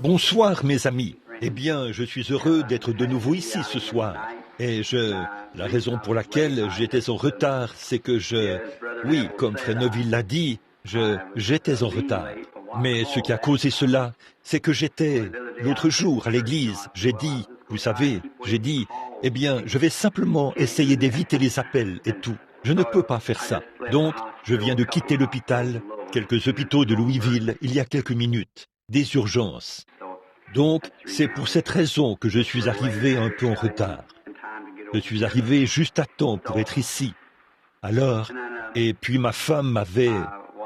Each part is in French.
Bonsoir mes amis. Eh bien, je suis heureux d'être de nouveau ici ce soir. Et la raison pour laquelle j'étais en retard, c'est que oui, comme Frère Neville l'a dit, j'étais en retard. Mais ce qui a causé cela, c'est que l'autre jour à l'église, vous savez, j'ai dit, eh bien, je vais simplement essayer d'éviter les appels et tout. Je ne peux pas faire ça. Donc, je viens de quitter l'hôpital, quelques hôpitaux de Louisville, il y a quelques minutes, des urgences. Donc, c'est pour cette raison que je suis arrivé un peu en retard. Je suis arrivé juste à temps pour être ici. Alors, et puis ma femme m'avait,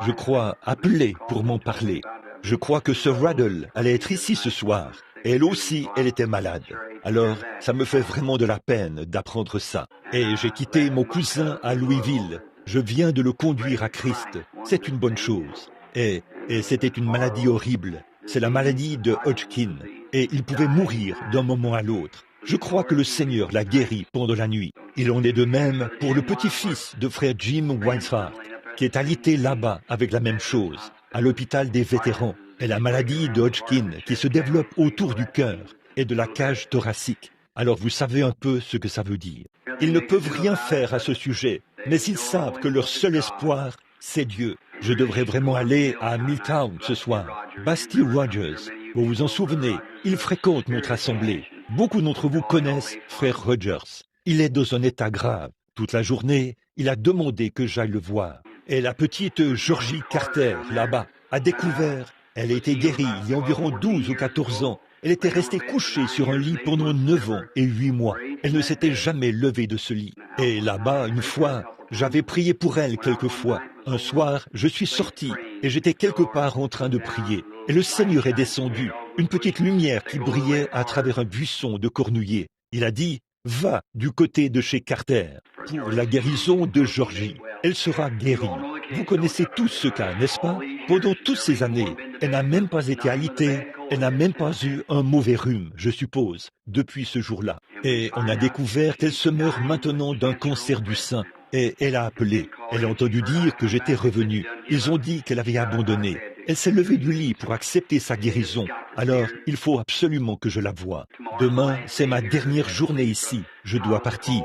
je crois, appelé pour m'en parler. Je crois que Sir Raddle allait être ici ce soir. Et elle aussi, elle était malade. Alors, ça me fait vraiment de la peine d'apprendre ça. Et j'ai quitté mon cousin à Louisville. Je viens de le conduire à Christ. C'est une bonne chose. Et c'était une maladie horrible. C'est la maladie de Hodgkin. Et il pouvait mourir d'un moment à l'autre. Je crois que le Seigneur l'a guéri pendant la nuit. Il en est de même pour le petit-fils de frère Jim Weinsfart, qui est alité là-bas avec la même chose, à l'hôpital des vétérans, et la maladie de Hodgkin qui se développe autour du cœur et de la cage thoracique. Alors vous savez un peu ce que ça veut dire. Ils ne peuvent rien faire à ce sujet, mais ils savent que leur seul espoir, c'est Dieu. Je devrais vraiment aller à Milltown ce soir. Basti Rogers, vous vous en souvenez, il fréquente notre assemblée. Beaucoup d'entre vous connaissent frère Rogers. Il est dans un état grave. Toute la journée, il a demandé que j'aille le voir. Et la petite Georgie Carter, là-bas, a découvert. Elle a été guérie il y a environ 12 ou 14 ans. Elle était restée couchée sur un lit pendant 9 ans et 8 mois. Elle ne s'était jamais levée de ce lit. Et là-bas, une fois, j'avais prié pour elle quelquefois. Un soir, je suis sorti et j'étais quelque part en train de prier. Et le Seigneur est descendu, une petite lumière qui brillait à travers un buisson de cornouiller. Il a dit, va du côté de chez Carter pour la guérison de Georgie. Elle sera guérie. Vous connaissez tous ce cas, n'est-ce pas? Pendant toutes ces années, elle n'a même pas été alitée, elle n'a même pas eu un mauvais rhume, je suppose, depuis ce jour-là. Et on a découvert qu'elle se meurt maintenant d'un cancer du sein. Et elle a appelé. Elle a entendu dire que j'étais revenu. Ils ont dit qu'elle avait abandonné. Elle s'est levée du lit pour accepter sa guérison. Alors, il faut absolument que je la voie. Demain, c'est ma dernière journée ici. Je dois partir.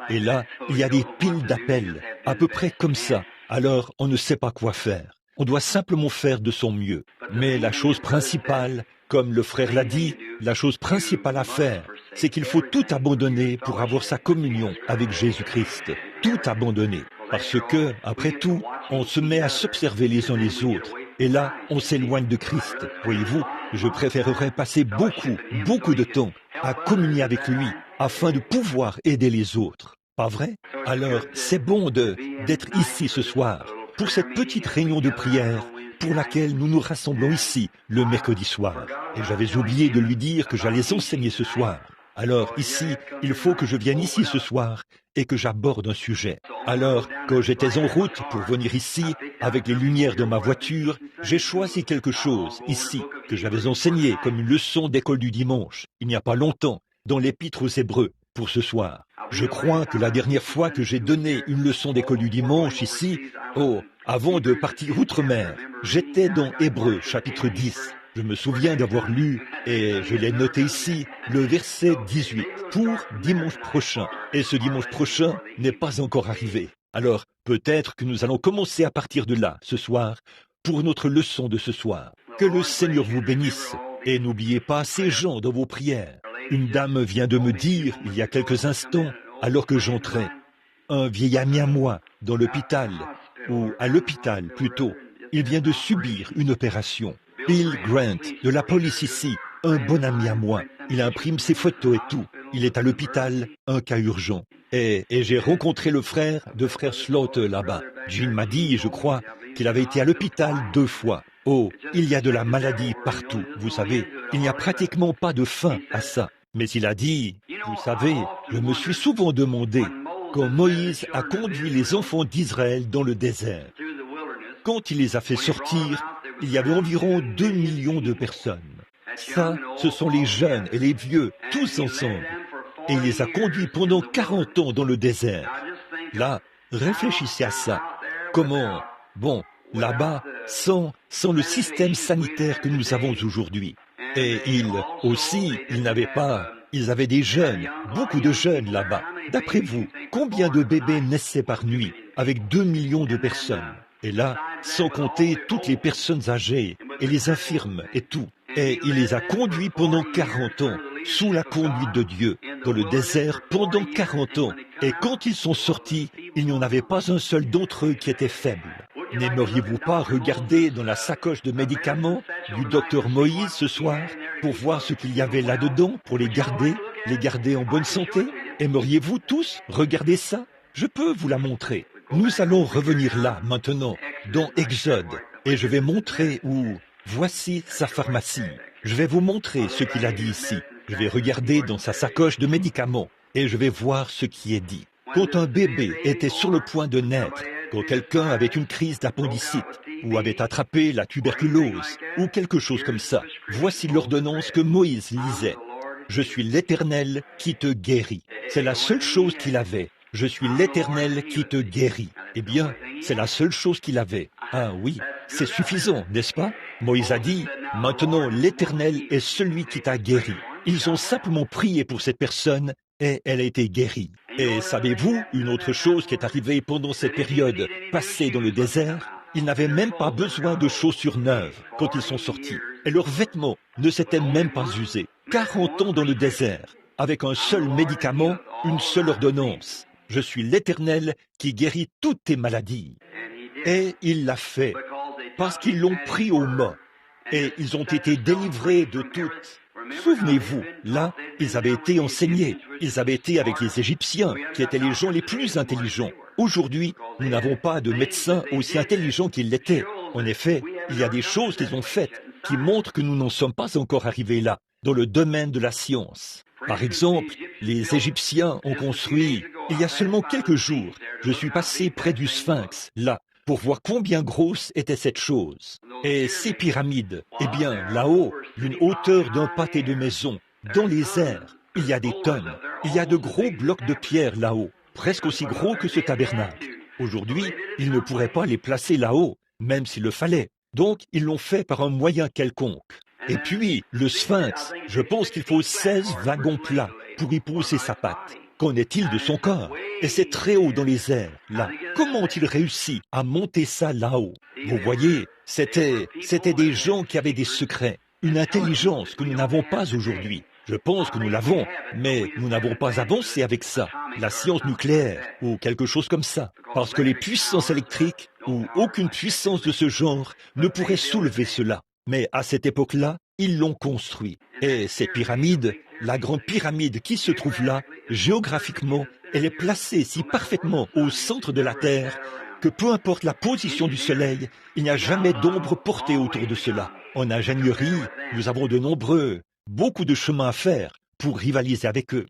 Et là, il y a des piles d'appels, à peu près comme ça. Alors, on ne sait pas quoi faire. On doit simplement faire de son mieux. Mais la chose principale, comme le frère l'a dit, la chose principale à faire, c'est qu'il faut tout abandonner pour avoir sa communion avec Jésus-Christ. Tout abandonner. Parce que, après tout, on se met à s'observer les uns les autres. Et là, on s'éloigne de Christ. Voyez-vous, je préférerais passer beaucoup de temps à communier avec lui afin de pouvoir aider les autres. Pas vrai? Alors, c'est bon d'être ici ce soir pour cette petite réunion de prière pour laquelle nous nous rassemblons ici le mercredi soir. Et j'avais oublié de lui dire que j'allais enseigner ce soir. Alors ici, il faut que je vienne ici ce soir et que j'aborde un sujet. Alors, quand j'étais en route pour venir ici, avec les lumières de ma voiture, j'ai choisi quelque chose ici que j'avais enseigné comme une leçon d'école du dimanche, il n'y a pas longtemps, dans l'Épître aux Hébreux, pour ce soir. Je crois que la dernière fois que j'ai donné une leçon d'école du dimanche ici, avant de partir outre-mer, j'étais dans Hébreux, chapitre 10. Je me souviens d'avoir lu, et je l'ai noté ici, le verset 18, pour dimanche prochain. Et ce dimanche prochain n'est pas encore arrivé. Alors, peut-être que nous allons commencer à partir de là, ce soir, pour notre leçon de ce soir. Que le Seigneur vous bénisse, et n'oubliez pas ces gens dans vos prières. Une dame vient de me dire, il y a quelques instants, alors que j'entrais, un vieil ami à moi, dans l'hôpital, ou à l'hôpital plutôt, il vient de subir une opération. Bill Grant, de la police ici, un bon ami à moi. Il imprime ses photos et tout. Il est à l'hôpital, un cas urgent. Et j'ai rencontré le frère de frère Slaughter là-bas. Jean m'a dit, je crois, qu'il avait été à l'hôpital 2 fois. Oh, il y a de la maladie partout, vous savez. Il n'y a pratiquement pas de fin à ça. Mais il a dit, vous savez, je me suis souvent demandé quand Moïse a conduit les enfants d'Israël dans le désert. Quand il les a fait sortir, il y avait environ 2 millions de personnes. Ça, ce sont les jeunes et les vieux, tous ensemble. Et il les a conduits pendant 40 ans dans le désert. Là, réfléchissez à ça. Comment, bon, là-bas, sans le système sanitaire que nous avons aujourd'hui. Et ils avaient des jeunes, beaucoup de jeunes là-bas. D'après vous, combien de bébés naissaient par nuit, avec 2 millions de personnes? Et là, sans compter toutes les personnes âgées, et les infirmes, et tout. Et il les a conduits pendant 40 ans, sous la conduite de Dieu, dans le désert pendant 40 ans. Et quand ils sont sortis, il n'y en avait pas un seul d'entre eux qui était faible. N'aimeriez-vous pas regarder dans la sacoche de médicaments du docteur Moïse ce soir pour voir ce qu'il y avait là-dedans pour les garder en bonne santé? Aimeriez-vous tous regarder ça? Je peux vous la montrer. Nous allons revenir là, maintenant, dans Exode, et je vais montrer où... Voici sa pharmacie. Je vais vous montrer ce qu'il a dit ici. Je vais regarder dans sa sacoche de médicaments, et je vais voir ce qui est dit. Quand un bébé était sur le point de naître, quand quelqu'un avait une crise d'appendicite, ou avait attrapé la tuberculose, ou quelque chose comme ça, voici l'ordonnance que Moïse lisait. Je suis l'Éternel qui te guérit. C'est la seule chose qu'il avait. Je suis l'Éternel qui te guérit. Eh bien, c'est la seule chose qu'il avait. Ah oui, c'est suffisant, n'est-ce pas? Moïse a dit, maintenant l'Éternel est celui qui t'a guéri. Ils ont simplement prié pour cette personne et elle a été guérie. Et savez-vous, une autre chose qui est arrivée pendant cette période passée dans le désert? Ils n'avaient même pas besoin de chaussures neuves quand ils sont sortis. Et leurs vêtements ne s'étaient même pas usés. 40 ans dans le désert, avec un seul médicament, une seule ordonnance. Je suis l'Éternel qui guérit toutes tes maladies. Et il l'a fait, parce qu'ils l'ont pris au mot. Et ils ont été délivrés de toutes. Souvenez-vous, là, ils avaient été enseignés. Ils avaient été avec les Égyptiens, qui étaient les gens les plus intelligents. Aujourd'hui, nous n'avons pas de médecins aussi intelligents qu'ils l'étaient. En effet, il y a des choses qu'ils ont faites qui montrent que nous n'en sommes pas encore arrivés là, dans le domaine de la science. Par exemple, les Égyptiens ont construit, il y a seulement quelques jours, je suis passé près du Sphinx, là, pour voir combien grosse était cette chose. Et ces pyramides, eh bien, là-haut, d'une hauteur d'un pâté de maison, dans les airs, il y a des tonnes, il y a de gros blocs de pierre là-haut, presque aussi gros que ce tabernacle. Aujourd'hui, ils ne pourraient pas les placer là-haut, même s'il le fallait. Donc, ils l'ont fait par un moyen quelconque. Et puis, le Sphinx, je pense qu'il faut 16 wagons plats pour y poser sa patte. Qu'en est-il de son corps? Et c'est très haut dans les airs, là. Comment ont-ils réussi à monter ça là-haut? Vous voyez, c'était des gens qui avaient des secrets, une intelligence que nous n'avons pas aujourd'hui. Je pense que nous l'avons, mais nous n'avons pas avancé avec ça, la science nucléaire ou quelque chose comme ça, parce que les puissances électriques ou aucune puissance de ce genre ne pourrait soulever cela. Mais à cette époque-là, ils l'ont construit. Et cette pyramide, la grande pyramide qui se trouve là, géographiquement, elle est placée si parfaitement au centre de la Terre que peu importe la position du Soleil, il n'y a jamais d'ombre portée autour de cela. En ingénierie, nous avons beaucoup de chemin à faire pour rivaliser avec eux.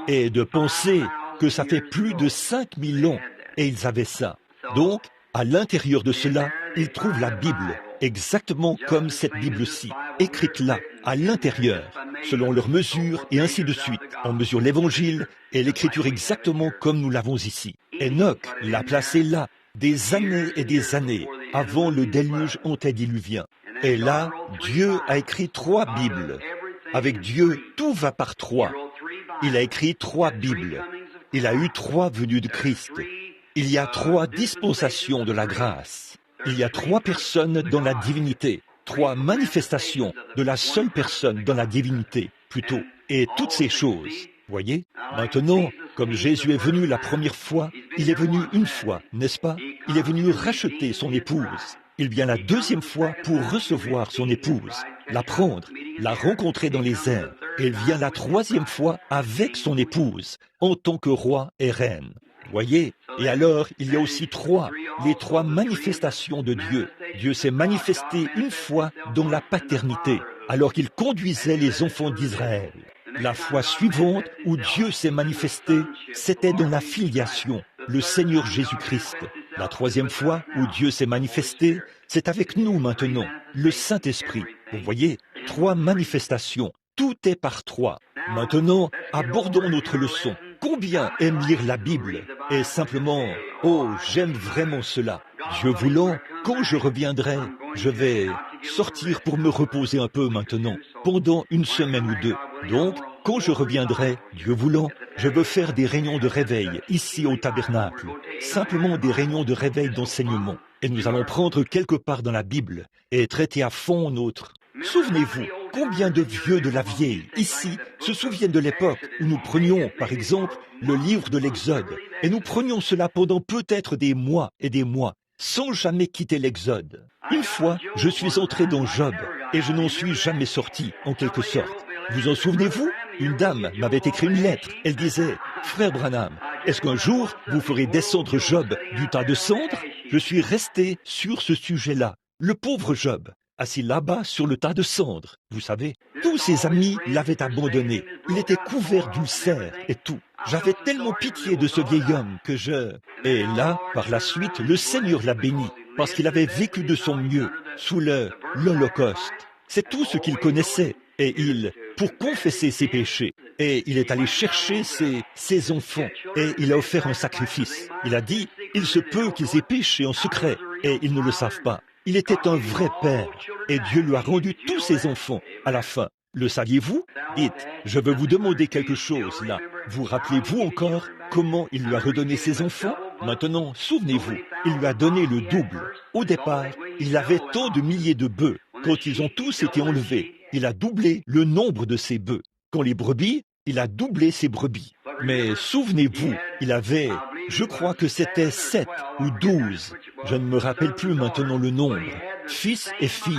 Et de penser que ça fait plus de 5000 ans et ils avaient ça. Donc, à l'intérieur de cela, ils trouvent la Bible, exactement comme cette Bible-ci, écrite là, à l'intérieur, selon leurs mesures et ainsi de suite. On mesure l'Évangile et l'Écriture exactement comme nous l'avons ici. Enoch l'a placé là, des années et des années, avant le déluge antédiluvien. Et là, Dieu a écrit 3 Bibles. Avec Dieu, tout va par 3. Il a écrit 3 Bibles. Il a eu 3 venues de Christ. Il y a 3 dispensations de la grâce. Il y a 3 personnes dans la divinité, 3 manifestations de la seule personne dans la divinité, plutôt. Et toutes ces choses, voyez, maintenant, comme Jésus est venu la première fois, il est venu une fois, n'est-ce pas? Il est venu racheter son épouse. Il vient la deuxième fois pour recevoir son épouse, la prendre, la rencontrer dans les airs. Et il vient la troisième fois avec son épouse, en tant que roi et reine. Voyez? Et alors, il y a aussi les 3 manifestations de Dieu. Dieu s'est manifesté une fois dans la paternité, alors qu'il conduisait les enfants d'Israël. La fois suivante où Dieu s'est manifesté, c'était dans la filiation, le Seigneur Jésus-Christ. La 3e fois où Dieu s'est manifesté, c'est avec nous maintenant, le Saint-Esprit. Vous voyez, 3 manifestations, tout est par 3. Maintenant, abordons notre leçon. Combien aiment lire la Bible? Et simplement, oh, j'aime vraiment cela. Dieu voulant, quand je reviendrai, je vais sortir pour me reposer un peu maintenant, pendant une semaine ou deux. Donc, quand je reviendrai, Dieu voulant, je veux faire des réunions de réveil ici au tabernacle, simplement des réunions de réveil d'enseignement. Et nous allons prendre quelque part dans la Bible et traiter à fond notre... Souvenez-vous, combien de vieux de la vieille, ici, se souviennent de l'époque où nous prenions, par exemple, le livre de l'Exode, et nous prenions cela pendant peut-être des mois et des mois, sans jamais quitter l'Exode. Une fois, je suis entré dans Job, et je n'en suis jamais sorti, en quelque sorte. Vous en souvenez-vous? Une dame m'avait écrit une lettre. Elle disait, « Frère Branham, est-ce qu'un jour, vous ferez descendre Job du tas de cendres ?» Je suis resté sur ce sujet-là. Le pauvre Job, assis là-bas sur le tas de cendres. Vous savez, tous ses amis l'avaient abandonné. Il était couvert d'ulcères et tout. J'avais tellement pitié de ce vieil homme que je... Et là, par la suite, le Seigneur l'a béni, parce qu'il avait vécu de son mieux sous l'Holocauste. C'est tout ce qu'il connaissait. Et pour confesser ses péchés, et il est allé chercher ses enfants, et il a offert un sacrifice. Il a dit, il se peut qu'ils aient péché en secret, et ils ne le savent pas. Il était un vrai père, et Dieu lui a rendu tous ses enfants à la fin. Le saviez-vous? Dites, je veux vous demander quelque chose là. Vous rappelez-vous encore comment il lui a redonné ses enfants? Maintenant, souvenez-vous, il lui a donné le double. Au départ, il avait tant de milliers de bœufs. Quand ils ont tous été enlevés, il a doublé le nombre de ses bœufs. Quand les brebis, il a doublé ses brebis. Mais souvenez-vous, il avait, je crois que c'était 7 ou 12, je ne me rappelle plus maintenant le nombre, fils et filles.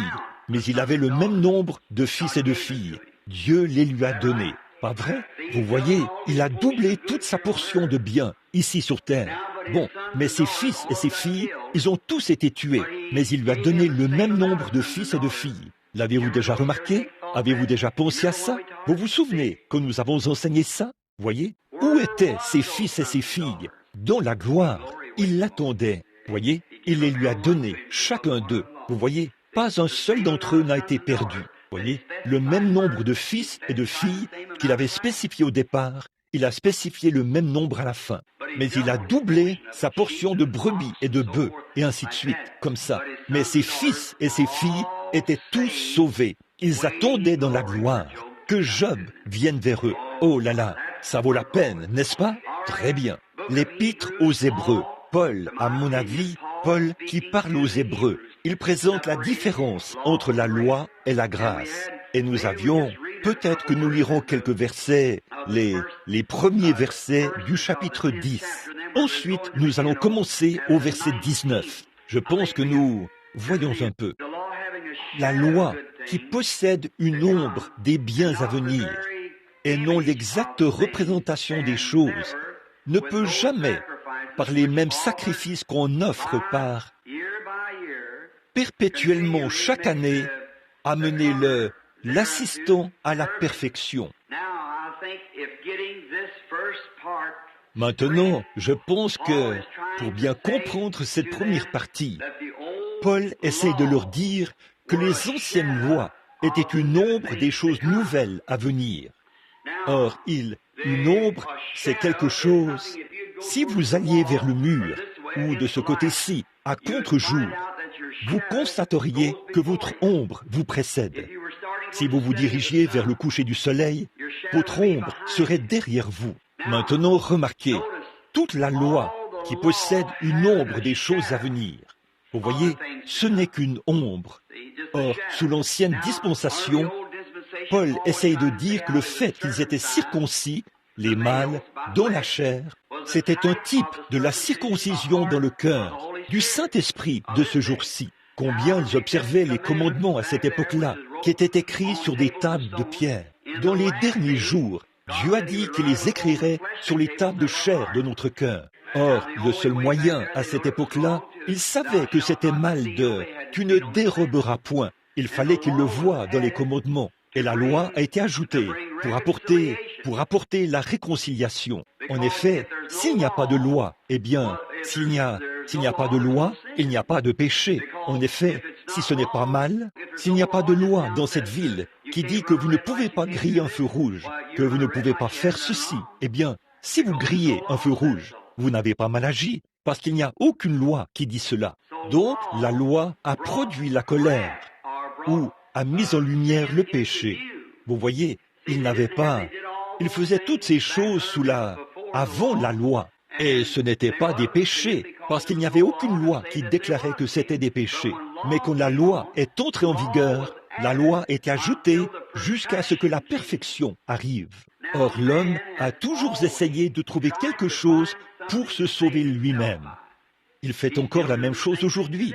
Mais il avait le même nombre de fils et de filles. Dieu les lui a donnés. Pas vrai? Vous voyez, il a doublé toute sa portion de biens ici sur terre. Bon, mais ses fils et ses filles, ils ont tous été tués. Mais il lui a donné le même nombre de fils et de filles. L'avez-vous déjà remarqué? Avez-vous déjà pensé à ça? Vous vous souvenez que nous avons enseigné ça? Voyez? Où étaient ses fils et ses filles? Dans la gloire. Il l'attendait. Voyez? Il les lui a donnés, chacun d'eux. Vous voyez? Pas un seul d'entre eux n'a été perdu. Voyez? Le même nombre de fils et de filles qu'il avait spécifié au départ, il a spécifié le même nombre à la fin. Mais il a doublé sa portion de brebis et de bœufs, et ainsi de suite, comme ça. Mais ses fils et ses filles étaient tous sauvés. Ils attendaient dans la gloire que Job vienne vers eux. Oh là là, ça vaut la peine, n'est-ce pas? Très bien. L'Épître aux Hébreux. Paul, à mon avis, Paul qui parle aux Hébreux. Il présente la différence entre la loi et la grâce. Et nous avions, peut-être que nous lirons quelques versets, les premiers versets du chapitre 10. Ensuite, nous allons commencer au verset 19. Je pense que nous voyons un peu. La loi qui possède une ombre des biens à venir et non l'exacte représentation des choses ne peut jamais, par les mêmes sacrifices qu'on offre par perpétuellement chaque année, amener l'assistant à la perfection. Maintenant, je pense que, pour bien comprendre cette première partie, Paul essaie de leur dire que les anciennes lois étaient une ombre des choses nouvelles à venir. Or, une ombre, c'est quelque chose. Si vous alliez vers le mur, ou de ce côté-ci, à contre-jour, vous constateriez que votre ombre vous précède. Si vous vous dirigiez vers le coucher du soleil, votre ombre serait derrière vous. Maintenant, remarquez, toute la loi qui possède une ombre des choses à venir, vous voyez, ce n'est qu'une ombre. Or, sous l'ancienne dispensation, Paul essaye de dire que le fait qu'ils étaient circoncis, les mâles, dans la chair, c'était un type de la circoncision dans le cœur, du Saint-Esprit de ce jour-ci. Combien ils observaient les commandements à cette époque-là, qui étaient écrits sur des tables de pierre. Dans les derniers jours, Dieu a dit qu'il les écrirait sur les tables de chair de notre cœur. Or, le seul moyen à cette époque-là, ils savaient que c'était mal de « tu ne déroberas point ». Il fallait qu'ils le voient dans les commandements. Et la loi a été ajoutée pour apporter la réconciliation. En effet, s'il n'y a pas de loi, eh bien, s'il n'y a pas de loi, il n'y a pas de péché. En effet, si ce n'est pas mal, s'il n'y a pas de loi dans cette ville qui dit que vous ne pouvez pas griller un feu rouge, que vous ne pouvez pas faire ceci, eh bien, si vous grillez un feu rouge, vous n'avez pas mal agi, parce qu'il n'y a aucune loi qui dit cela. Donc, la loi a produit la colère, ou a mis en lumière le péché. Vous voyez, ils faisaient toutes ces choses avant la loi. Et ce n'étaient pas des péchés, parce qu'il n'y avait aucune loi qui déclarait que c'était des péchés. Mais quand la loi est entrée en vigueur, la loi est ajoutée jusqu'à ce que la perfection arrive. Or, l'homme a toujours essayé de trouver quelque chose pour se sauver lui-même. Il fait encore la même chose aujourd'hui.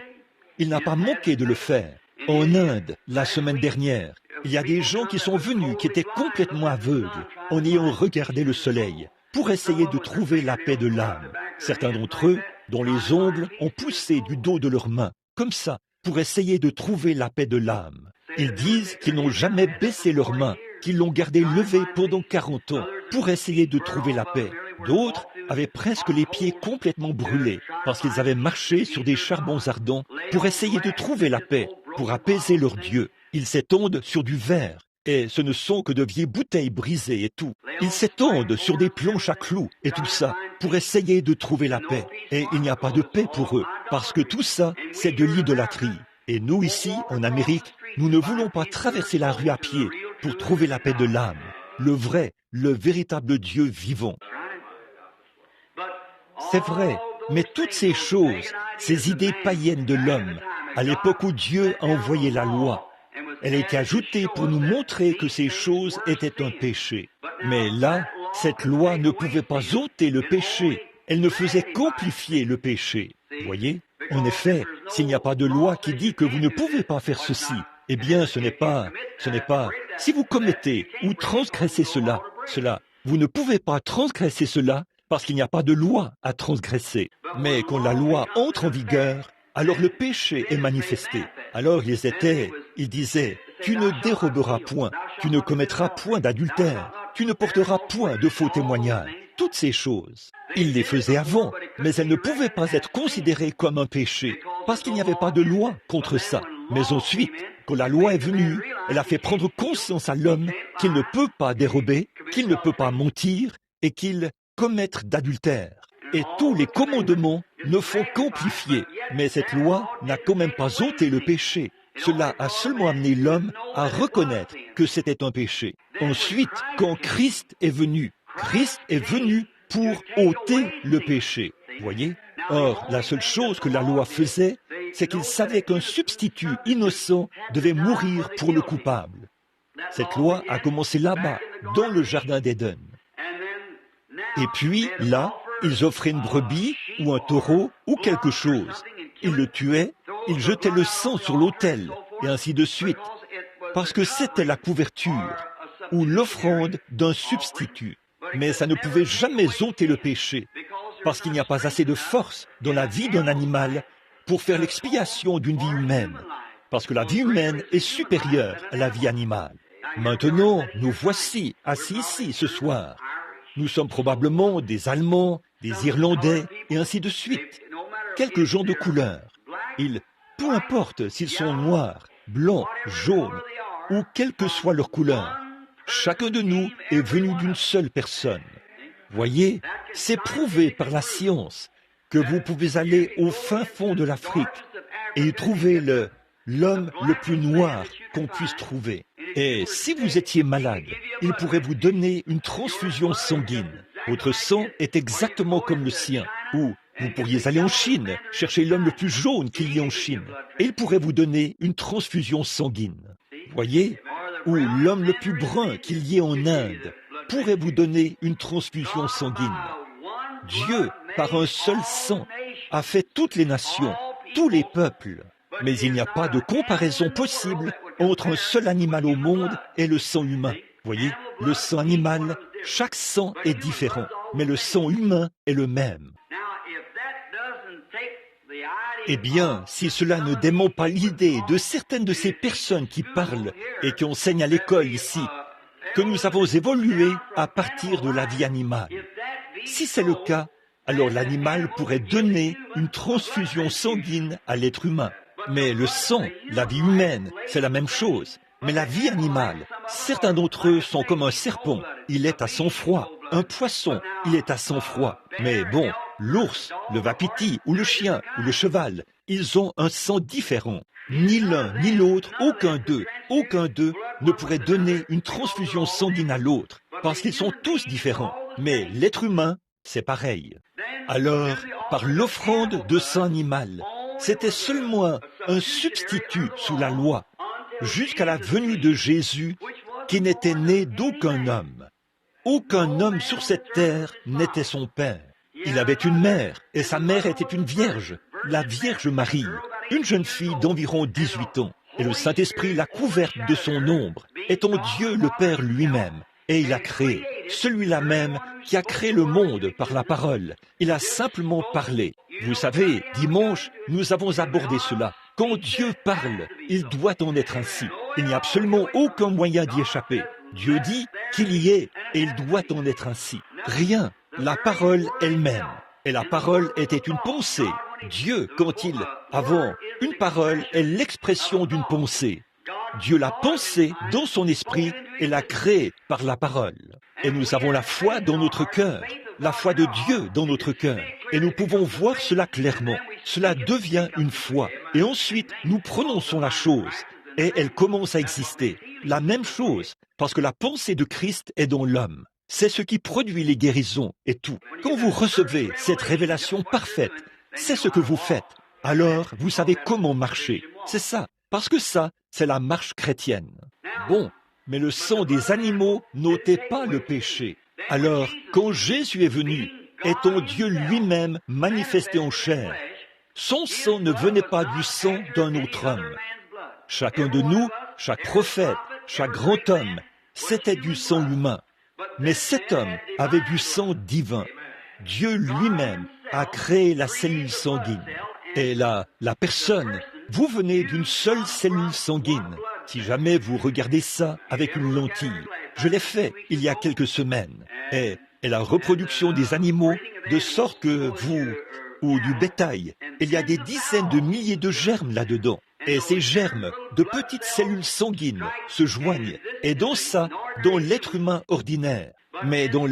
Il n'a pas manqué de le faire. En Inde, la semaine dernière, il y a des gens qui sont venus, qui étaient complètement aveugles, en ayant regardé le soleil, pour essayer de trouver la paix de l'âme. Certains d'entre eux, dont les ongles ont poussé du dos de leurs mains, comme ça, pour essayer de trouver la paix de l'âme. Ils disent qu'ils n'ont jamais baissé leurs mains, qu'ils l'ont gardée levée pendant 40 ans, pour essayer de trouver la paix. D'autres avaient presque les pieds complètement brûlés, parce qu'ils avaient marché sur des charbons ardents, pour essayer de trouver la paix, pour apaiser leur Dieu. Ils s'étendent sur du verre, et ce ne sont que de vieilles bouteilles brisées et tout. Ils s'étendent sur des planches à clous et tout ça, pour essayer de trouver la paix. Et il n'y a pas de paix pour eux, parce que tout ça, c'est de l'idolâtrie. Et nous ici, en Amérique, nous ne voulons pas traverser la rue à pied pour trouver la paix de l'âme, le véritable Dieu vivant. C'est vrai, mais toutes ces choses, ces idées païennes de l'homme, à l'époque où Dieu a envoyé la loi, elle a été ajoutée pour nous montrer que ces choses étaient un péché. Mais là, cette loi ne pouvait pas ôter le péché, elle ne faisait qu'amplifier le péché. Voyez? En effet, s'il n'y a pas de loi qui dit que vous ne pouvez pas faire ceci, eh bien ce n'est pas, si vous commettez ou transgressez cela, vous ne pouvez pas transgresser cela parce qu'il n'y a pas de loi à transgresser. Mais quand la loi entre en vigueur, alors le péché est manifesté. Alors ils disaient, tu ne déroberas point, tu ne commettras point d'adultère, tu ne porteras point de faux témoignages. Toutes ces choses, ils les faisaient avant, mais elles ne pouvaient pas être considérées comme un péché, parce qu'il n'y avait pas de loi contre ça. Mais ensuite, quand la loi est venue, elle a fait prendre conscience à l'homme qu'il ne peut pas dérober, qu'il ne peut pas mentir et qu'il commettre d'adultère. Et tous les commandements ne font qu'amplifier. Mais cette loi n'a quand même pas ôté le péché. Cela a seulement amené l'homme à reconnaître que c'était un péché. Ensuite, quand Christ est venu pour ôter le péché. Voyez? Or, la seule chose que la loi faisait, c'est qu'il savait qu'un substitut innocent devait mourir pour le coupable. Cette loi a commencé là-bas, dans le jardin d'Éden. Et puis, là, ils offraient une brebis ou un taureau ou quelque chose. Ils le tuaient, ils jetaient le sang sur l'autel, et ainsi de suite, parce que c'était la couverture ou l'offrande d'un substitut. Mais ça ne pouvait jamais ôter le péché, parce qu'il n'y a pas assez de force dans la vie d'un animal pour faire l'expiation d'une vie humaine, parce que la vie humaine est supérieure à la vie animale. Maintenant, nous voici assis ici ce soir. Nous sommes probablement des Allemands, des Irlandais, et ainsi de suite. Quelques gens de couleur. Peu importe s'ils sont noirs, blancs, jaunes, ou quelle que soit leur couleur, chacun de nous est venu d'une seule personne. Voyez, c'est prouvé par la science que vous pouvez aller au fin fond de l'Afrique et y trouver l'homme le plus noir qu'on puisse trouver. Et si vous étiez malade, il pourrait vous donner une transfusion sanguine. Votre sang est exactement comme le sien. Ou vous pourriez aller en Chine, chercher l'homme le plus jaune qu'il y ait en Chine, et il pourrait vous donner une transfusion sanguine. Voyez? Ou l'homme le plus brun qu'il y ait en Inde pourrait vous donner une transfusion sanguine. Dieu, par un seul sang, a fait toutes les nations, tous les peuples. Mais il n'y a pas de comparaison possible entre un seul animal au monde et le sang humain. Voyez, le sang animal, chaque sang est différent, mais le sang humain est le même. Eh bien, si cela ne dément pas l'idée de certaines de ces personnes qui parlent et qui enseignent à l'école ici, que nous avons évolué à partir de la vie animale. Si c'est le cas, alors l'animal pourrait donner une transfusion sanguine à l'être humain. Mais le sang, la vie humaine, c'est la même chose. Mais la vie animale, certains d'entre eux sont comme un serpent, il est à sang-froid. Un poisson, il est à sang-froid. Mais bon, l'ours, le wapiti ou le chien ou le cheval, Ils ont un sang différent. Ni l'un ni l'autre, aucun d'eux ne pourrait donner une transfusion sanguine à l'autre, parce qu'ils sont tous différents. Mais l'être humain, c'est pareil. Alors, par l'offrande de sang animal, c'était seulement un substitut sous la loi, jusqu'à la venue de Jésus, qui n'était né d'aucun homme. Aucun homme sur cette terre n'était son père. Il avait une mère, et sa mère était une vierge, la Vierge Marie, une jeune fille d'environ 18 ans. Et le Saint-Esprit l'a couverte de son ombre, étant Dieu le Père lui-même. Et il a créé, celui-là même qui a créé le monde par la parole. Il a simplement parlé. Vous savez, dimanche, nous avons abordé cela. Quand Dieu parle, il doit en être ainsi. Il n'y a absolument aucun moyen d'y échapper. Dieu dit qu'il y est et il doit en être ainsi. Rien. La parole elle-même. Et la parole était une pensée. Dieu, quand il, avant, une parole est l'expression d'une pensée. Dieu l'a pensée dans son esprit et l'a créée par la parole. Et nous avons la foi dans notre cœur, la foi de Dieu dans notre cœur. Et nous pouvons voir cela clairement. Cela devient une foi. Et ensuite, nous prononçons la chose. Et elle commence à exister. La même chose, parce que la pensée de Christ est dans l'homme. C'est ce qui produit les guérisons et tout. Quand vous recevez cette révélation parfaite, c'est ce que vous faites. Alors, vous savez comment marcher. C'est ça. Parce que ça, c'est la marche chrétienne. Bon, mais le sang des animaux n'ôtait pas le péché. Alors, quand Jésus est venu, étant Dieu lui-même manifesté en chair, son sang ne venait pas du sang d'un autre homme. Chacun de nous, chaque prophète, chaque grand homme, c'était du sang humain. Mais cet homme avait du sang divin. Dieu lui-même a créé la cellule sanguine. Et la personne, vous venez d'une seule cellule sanguine. Si jamais vous regardez ça avec une lentille, je l'ai fait il y a quelques semaines. Et la reproduction des animaux, de sorte que vous, ou du bétail, il y a des dizaines de milliers de germes là-dedans. Et ces germes de petites cellules sanguines se joignent. Et dans ça, dans l'être humain ordinaire. Mais dans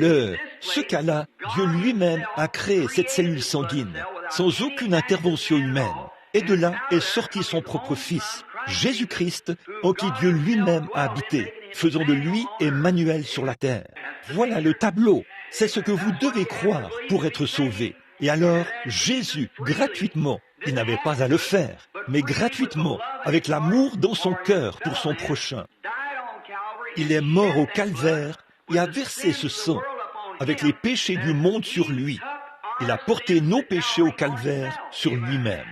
ce cas-là, Dieu lui-même a créé cette cellule sanguine, sans aucune intervention humaine. Et de là est sorti son propre Fils, Jésus-Christ, en qui Dieu lui-même a habité, faisant de lui Emmanuel sur la terre. Voilà le tableau. C'est ce que vous devez croire pour être sauvé. Et alors, Jésus, gratuitement, il n'avait pas à le faire, mais gratuitement, avec l'amour dans son cœur pour son prochain. Il est mort au calvaire et a versé ce sang, avec les péchés du monde sur lui. Il a porté nos péchés au calvaire sur lui-même.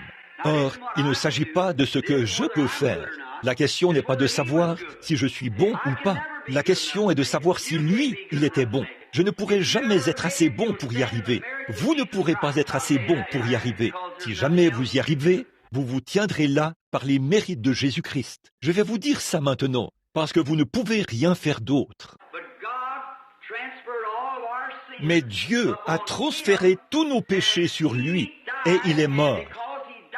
Or, il ne s'agit pas de ce que je peux faire. La question n'est pas de savoir si je suis bon ou pas. La question est de savoir si lui, il était bon. Je ne pourrai jamais être assez bon pour y arriver. Vous ne pourrez pas être assez bon pour y arriver. Si jamais vous y arrivez, vous vous tiendrez là par les mérites de Jésus-Christ. Je vais vous dire ça maintenant, parce que vous ne pouvez rien faire d'autre. Mais Dieu a transféré tous nos péchés sur lui, et il est mort.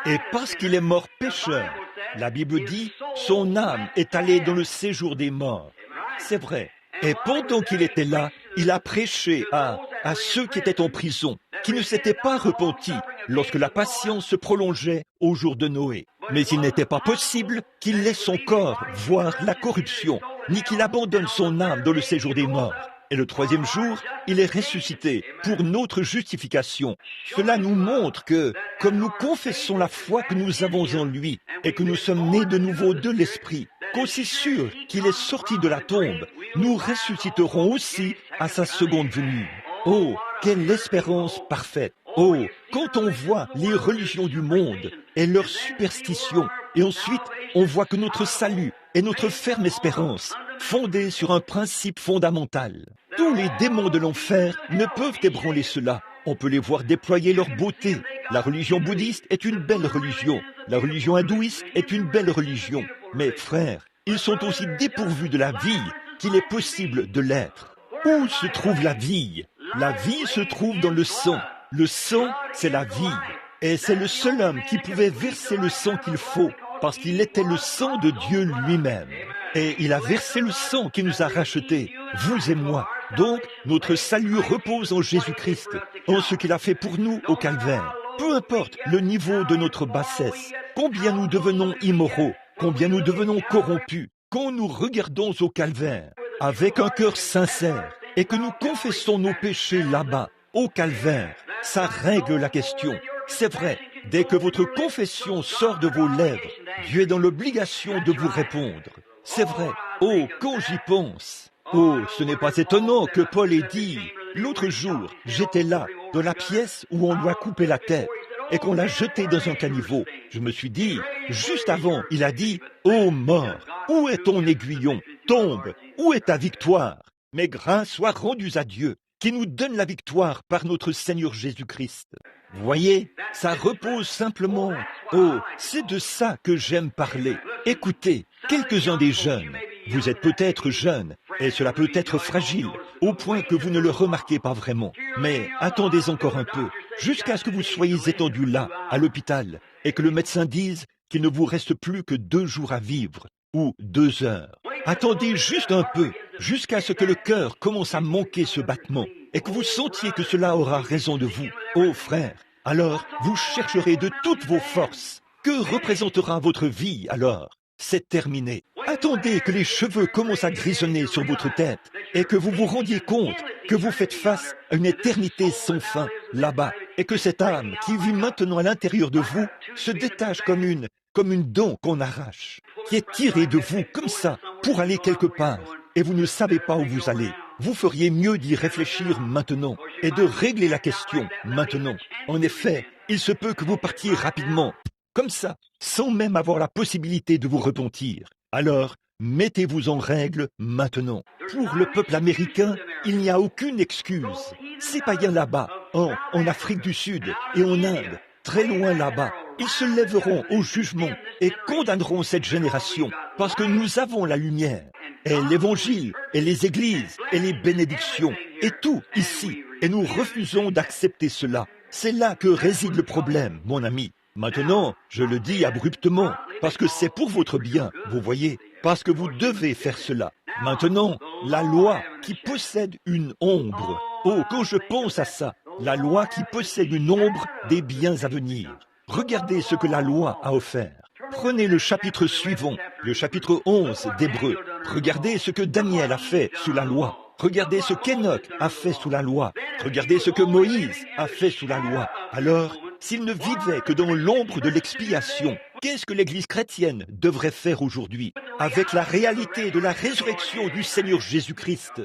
Et parce qu'il est mort pécheur, la Bible dit, son âme est allée dans le séjour des morts. C'est vrai. Et pendant qu'il était là, il a prêché à ceux qui étaient en prison, qui ne s'étaient pas repentis lorsque la patience se prolongeait au jour de Noé. Mais il n'était pas possible qu'il laisse son corps voir la corruption, ni qu'il abandonne son âme dans le séjour des morts. Et le troisième jour, il est ressuscité pour notre justification. Cela nous montre que, comme nous confessons la foi que nous avons en lui et que nous sommes nés de nouveau de l'Esprit, qu'aussi sûr qu'il est sorti de la tombe, nous ressusciterons aussi à sa seconde venue. Oh, quelle espérance parfaite! Oh, quand on voit les religions du monde et leurs superstitions, et ensuite on voit que notre salut est notre ferme espérance, fondée sur un principe fondamental. Tous les démons de l'enfer ne peuvent ébranler cela. On peut les voir déployer leur beauté. La religion bouddhiste est une belle religion. La religion hindouiste est une belle religion. Mais frères, ils sont aussi dépourvus de la vie qu'il est possible de l'être. Où se trouve la vie? La vie se trouve dans le sang. Le sang, c'est la vie. Et c'est le seul homme qui pouvait verser le sang qu'il faut, parce qu'il était le sang de Dieu lui-même. Et il a versé le sang qui nous a rachetés, vous et moi. Donc, notre salut repose en Jésus-Christ, en ce qu'il a fait pour nous au calvaire. peu importe le niveau de notre bassesse, combien nous devenons immoraux, combien nous devenons corrompus, quand nous regardons au calvaire avec un cœur sincère et que nous confessons nos péchés là-bas, au calvaire, ça règle la question. C'est vrai, dès que votre confession sort de vos lèvres, Dieu est dans l'obligation de vous répondre. C'est vrai, oh, quand j'y pense. Oh, ce n'est pas étonnant que Paul ait dit, l'autre jour, j'étais là, dans la pièce où on lui a coupé la tête et qu'on l'a jeté dans un caniveau. Je me suis dit, juste avant, il a dit, ô mort, où est ton aiguillon? Tombe, où est ta victoire? Mais grâce soit rendue à Dieu, qui nous donne la victoire par notre Seigneur Jésus-Christ. Vous voyez, ça repose simplement. Oh, c'est de ça que j'aime parler. Écoutez, quelques-uns des jeunes, vous êtes peut-être jeunes, et cela peut être fragile, au point que vous ne le remarquez pas vraiment. Mais attendez encore un peu, jusqu'à ce que vous soyez étendus là, à l'hôpital, et que le médecin dise qu'il ne vous reste plus que 2 jours à vivre, ou 2 heures. Attendez juste un peu, jusqu'à ce que le cœur commence à manquer ce battement, et que vous sentiez que cela aura raison de vous. Oh frère, alors vous chercherez de toutes vos forces. Que représentera votre vie alors? C'est terminé. Attendez que les cheveux commencent à grisonner sur votre tête et que vous vous rendiez compte que vous faites face à une éternité sans fin là-bas et que cette âme qui vit maintenant à l'intérieur de vous se détache comme une dent qu'on arrache, qui est tirée de vous comme ça pour aller quelque part et vous ne savez pas où vous allez. Vous feriez mieux d'y réfléchir maintenant et de régler la question maintenant. En effet, il se peut que vous partiez rapidement, comme ça, sans même avoir la possibilité de vous repentir. Alors, mettez-vous en règle maintenant. Pour le peuple américain, il n'y a aucune excuse. Ces païens là-bas, en Afrique du Sud et en Inde, très loin là-bas, ils se lèveront au jugement et condamneront cette génération parce que nous avons la lumière et l'évangile et les églises et les bénédictions et tout ici. Et nous refusons d'accepter cela. C'est là que réside le problème, mon ami. Maintenant, je le dis abruptement, parce que c'est pour votre bien, vous voyez, parce que vous devez faire cela. Maintenant, la loi qui possède une ombre. Oh, quand je pense à ça, la loi qui possède une ombre des biens à venir. Regardez ce que la loi a offert. Prenez le chapitre suivant, le chapitre 11 d'Hébreux. Regardez ce que Daniel a fait sous la loi. Regardez ce qu'Enoch a fait sous la loi. Regardez ce que Moïse a fait sous la loi. Alors, s'il ne vivait que dans l'ombre de l'expiation, qu'est-ce que l'Église chrétienne devrait faire aujourd'hui avec la réalité de la résurrection du Seigneur Jésus-Christ?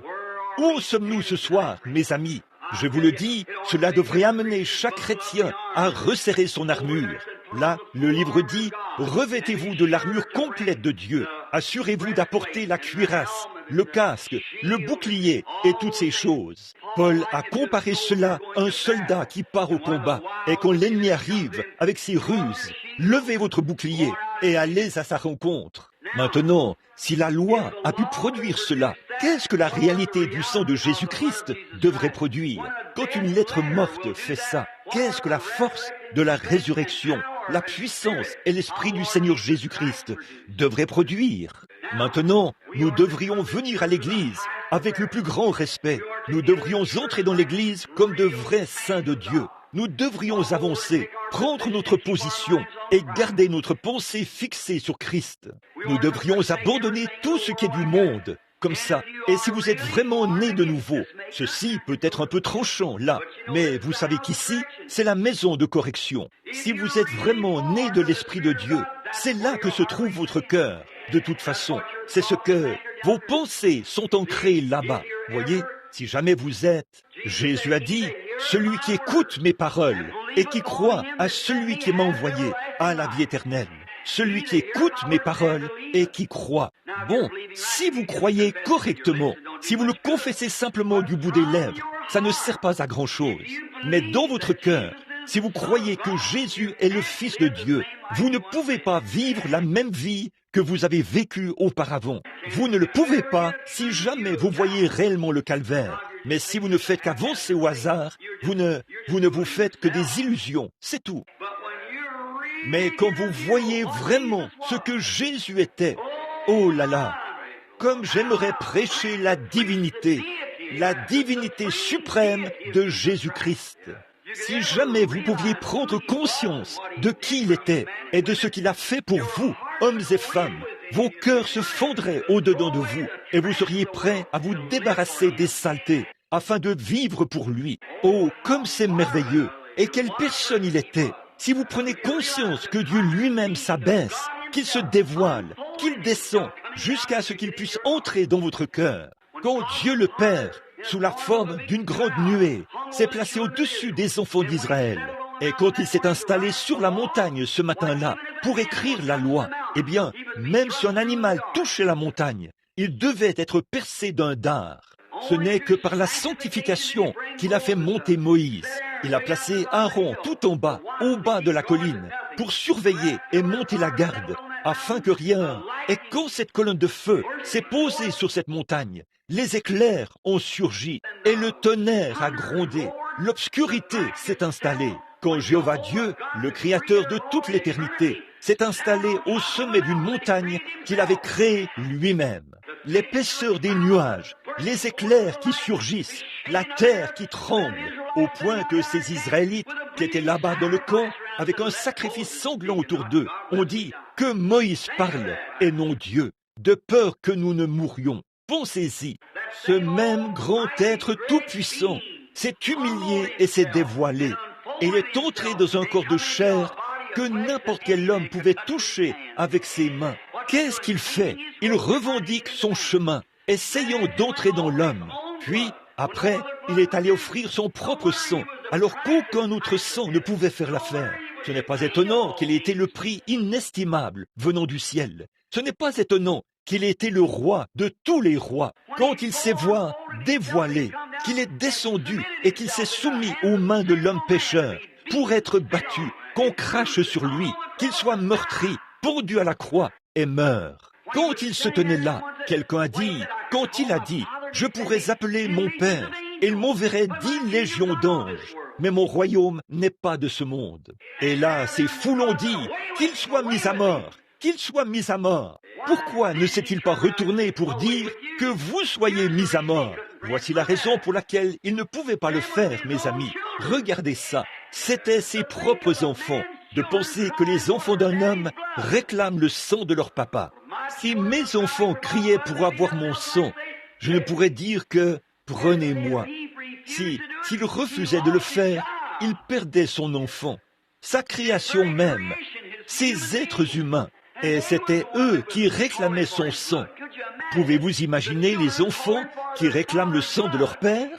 Où sommes-nous ce soir, mes amis? Je vous le dis, cela devrait amener chaque chrétien à resserrer son armure. Là, le livre dit, revêtez-vous de l'armure complète de Dieu. Assurez-vous d'apporter la cuirasse, le casque, le bouclier et toutes ces choses. Paul a comparé cela à un soldat qui part au combat et quand l'ennemi arrive avec ses ruses, levez votre bouclier et allez à sa rencontre. Maintenant, si la loi a pu produire cela, qu'est-ce que la réalité du sang de Jésus-Christ devrait produire? Quand une lettre morte fait ça, qu'est-ce que la force de la résurrection, la puissance et l'esprit du Seigneur Jésus-Christ devraient produire? Maintenant, nous devrions venir à l'Église avec le plus grand respect. Nous devrions entrer dans l'Église comme de vrais saints de Dieu. Nous devrions avancer, prendre notre position et garder notre pensée fixée sur Christ. Nous devrions abandonner tout ce qui est du monde, comme ça. Et si vous êtes vraiment né de nouveau, ceci peut être un peu tranchant là, mais vous savez qu'ici, c'est la maison de correction. Si vous êtes vraiment né de l'Esprit de Dieu, c'est là que se trouve votre cœur. De toute façon, c'est ce que vos pensées sont ancrées là-bas. Voyez, si jamais vous êtes, Jésus a dit, celui qui écoute mes paroles et qui croit à celui qui m'a envoyé a la vie éternelle. Celui qui écoute mes paroles et qui croit. Bon, si vous croyez correctement, si vous le confessez simplement du bout des lèvres, ça ne sert pas à grand-chose. Mais dans votre cœur, si vous croyez que Jésus est le Fils de Dieu, vous ne pouvez pas vivre la même vie que vous avez vécue auparavant. Vous ne le pouvez pas si jamais vous voyez réellement le calvaire. Mais si vous ne faites qu'avancer au hasard, vous ne vous faites que des illusions, c'est tout. Mais quand vous voyez vraiment ce que Jésus était, oh là là, comme j'aimerais prêcher la divinité suprême de Jésus-Christ. Si jamais vous pouviez prendre conscience de qui il était et de ce qu'il a fait pour vous, hommes et femmes, vos cœurs se fondraient au-dedans de vous et vous seriez prêts à vous débarrasser des saletés afin de vivre pour lui. Oh, comme c'est merveilleux! Et quelle personne il était! Si vous prenez conscience que Dieu lui-même s'abaisse, qu'il se dévoile, qu'il descend jusqu'à ce qu'il puisse entrer dans votre cœur. Quand Dieu le Père, sous la forme d'une grande nuée, s'est placé au-dessus des enfants d'Israël, et quand il s'est installé sur la montagne ce matin-là pour écrire la loi, eh bien, même si un animal touchait la montagne, il devait être percé d'un dard. Ce n'est que par la sanctification qu'il a fait monter Moïse. Il a placé Aaron tout en bas, au bas de la colline, pour surveiller et monter la garde, afin que rien... Et quand cette colonne de feu s'est posée sur cette montagne, les éclairs ont surgi et le tonnerre a grondé. L'obscurité s'est installée. Quand Jéhovah Dieu, le Créateur de toute l'éternité, s'est installé au sommet d'une montagne qu'il avait créée lui-même. L'épaisseur des nuages, les éclairs qui surgissent, la terre qui tremble, au point que ces Israélites qui étaient là-bas dans le camp, avec un sacrifice sanglant autour d'eux, ont dit que Moïse parle et non Dieu, de peur que nous ne mourions. Pensez-y, ce même grand être tout-puissant s'est humilié et s'est dévoilé. Et il est entré dans un corps de chair que n'importe quel homme pouvait toucher avec ses mains. Qu'est-ce qu'il fait? Il revendique son chemin, essayant d'entrer dans l'homme. Puis, après, il est allé offrir son propre sang, alors qu'aucun autre sang ne pouvait faire l'affaire. Ce n'est pas étonnant qu'il ait été le prix inestimable venant du ciel. Ce n'est pas étonnant qu'il ait été le roi de tous les rois. Quand il s'est voix dévoilé, qu'il est descendu et qu'il s'est soumis aux mains de l'homme pécheur pour être battu, qu'on crache sur lui, qu'il soit meurtri, pendu à la croix et meurt. Quand il se tenait là, quelqu'un a dit, quand il a dit, je pourrais appeler mon Père, et il m'enverrait 10 légions d'anges, mais mon royaume n'est pas de ce monde. Et là, ces foules ont dit, qu'il soit mis à mort, qu'il soit mis à mort. Pourquoi ne s'est-il pas retourné pour dire que vous soyez mis à mort? Voici la raison pour laquelle il ne pouvait pas le faire, mes amis. Regardez ça, c'étaient ses propres enfants. De penser que les enfants d'un homme réclament le sang de leur papa. Si mes enfants criaient pour avoir mon sang, je ne pourrais dire que « prenez-moi ». S'il refusait de le faire, il perdait son enfant, sa création même, ces êtres humains, et c'était eux qui réclamaient son sang. Pouvez-vous imaginer les enfants qui réclament le sang de leur père?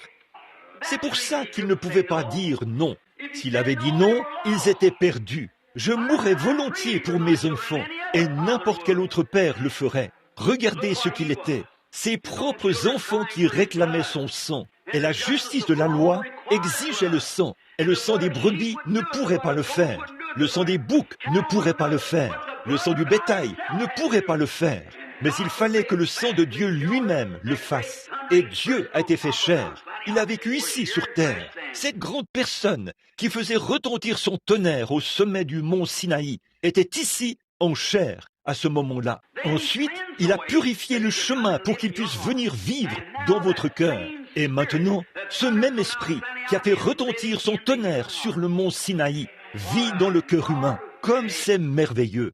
C'est pour ça qu'ils ne pouvaient pas dire non. S'il avait dit non, ils étaient perdus. Je mourrais volontiers pour mes enfants, et n'importe quel autre père le ferait. Regardez ce qu'il était, ses propres enfants qui réclamaient son sang. Et la justice de la loi exigeait le sang, et le sang des brebis ne pourrait pas le faire. Le sang des boucs ne pourrait pas le faire. Le sang du bétail ne pourrait pas le faire. Mais il fallait que le sang de Dieu lui-même le fasse. Et Dieu a été fait chair. Il a vécu ici sur terre. Cette grande personne qui faisait retentir son tonnerre au sommet du mont Sinaï était ici en chair à ce moment-là. Ensuite, il a purifié le chemin pour qu'il puisse venir vivre dans votre cœur. Et maintenant, ce même esprit qui a fait retentir son tonnerre sur le mont Sinaï vit dans le cœur humain. Comme c'est merveilleux.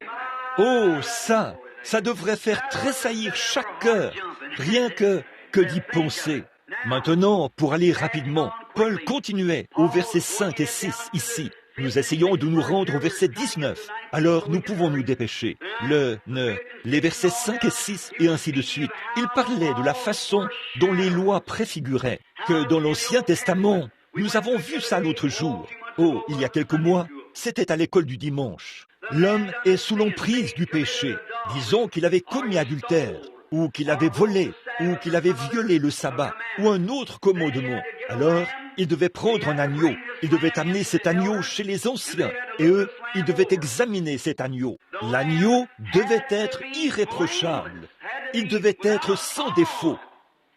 Oh, ça devrait faire tressaillir chaque cœur, rien que d'y penser. Maintenant, pour aller rapidement, Paul continuait au verset 5 et 6 ici. Nous essayons de nous rendre au verset 19. Alors, nous pouvons nous dépêcher. Les versets 5 et 6 et ainsi de suite. Il parlait de la façon dont les lois préfiguraient, que dans l'Ancien Testament, nous avons vu ça l'autre jour. Oh, il y a quelques mois, c'était à l'école du dimanche. L'homme est sous l'emprise du péché. Disons qu'il avait commis adultère, ou qu'il avait volé, ou qu'il avait violé le sabbat, ou un autre commandement. Alors, il devait prendre un agneau. Il devait amener cet agneau chez les anciens. Et eux, ils devaient examiner cet agneau. L'agneau devait être irréprochable. Il devait être sans défaut.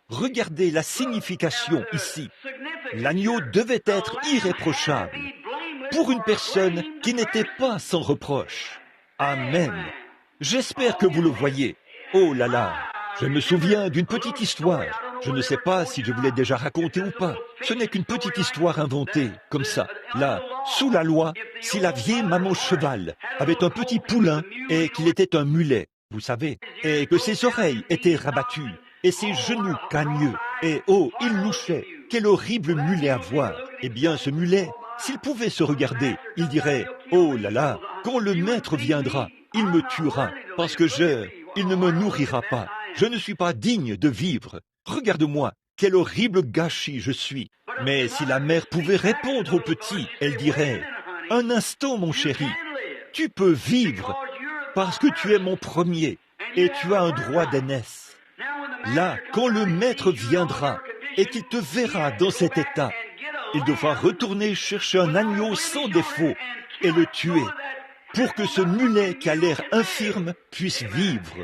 Regardez la signification ici. L'agneau devait être irréprochable pour une personne qui n'était pas sans reproche. Amen. J'espère que vous le voyez. Oh là là, je me souviens d'une petite histoire. Je ne sais pas si je vous l'ai déjà raconté ou pas. Ce n'est qu'une petite histoire inventée, comme ça. Là, sous la loi, si la vieille maman cheval avait un petit poulain et qu'il était un mulet, vous savez, et que ses oreilles étaient rabattues, et ses genoux cagneux, et oh, il louchait, quel horrible mulet à voir. Eh bien, ce mulet, s'il pouvait se regarder, il dirait, oh là là, quand le maître viendra, il me tuera, parce que il ne me nourrira pas. Je ne suis pas digne de vivre. Regarde-moi, quel horrible gâchis je suis. Mais si la mère pouvait répondre au petit, elle dirait, un instant, mon chéri, tu peux vivre parce que tu es mon premier et tu as un droit d'aînesse. Là, quand le maître viendra et qu'il te verra dans cet état, il devra retourner chercher un agneau sans défaut et le tuer pour que ce mulet qui a l'air infirme puisse vivre.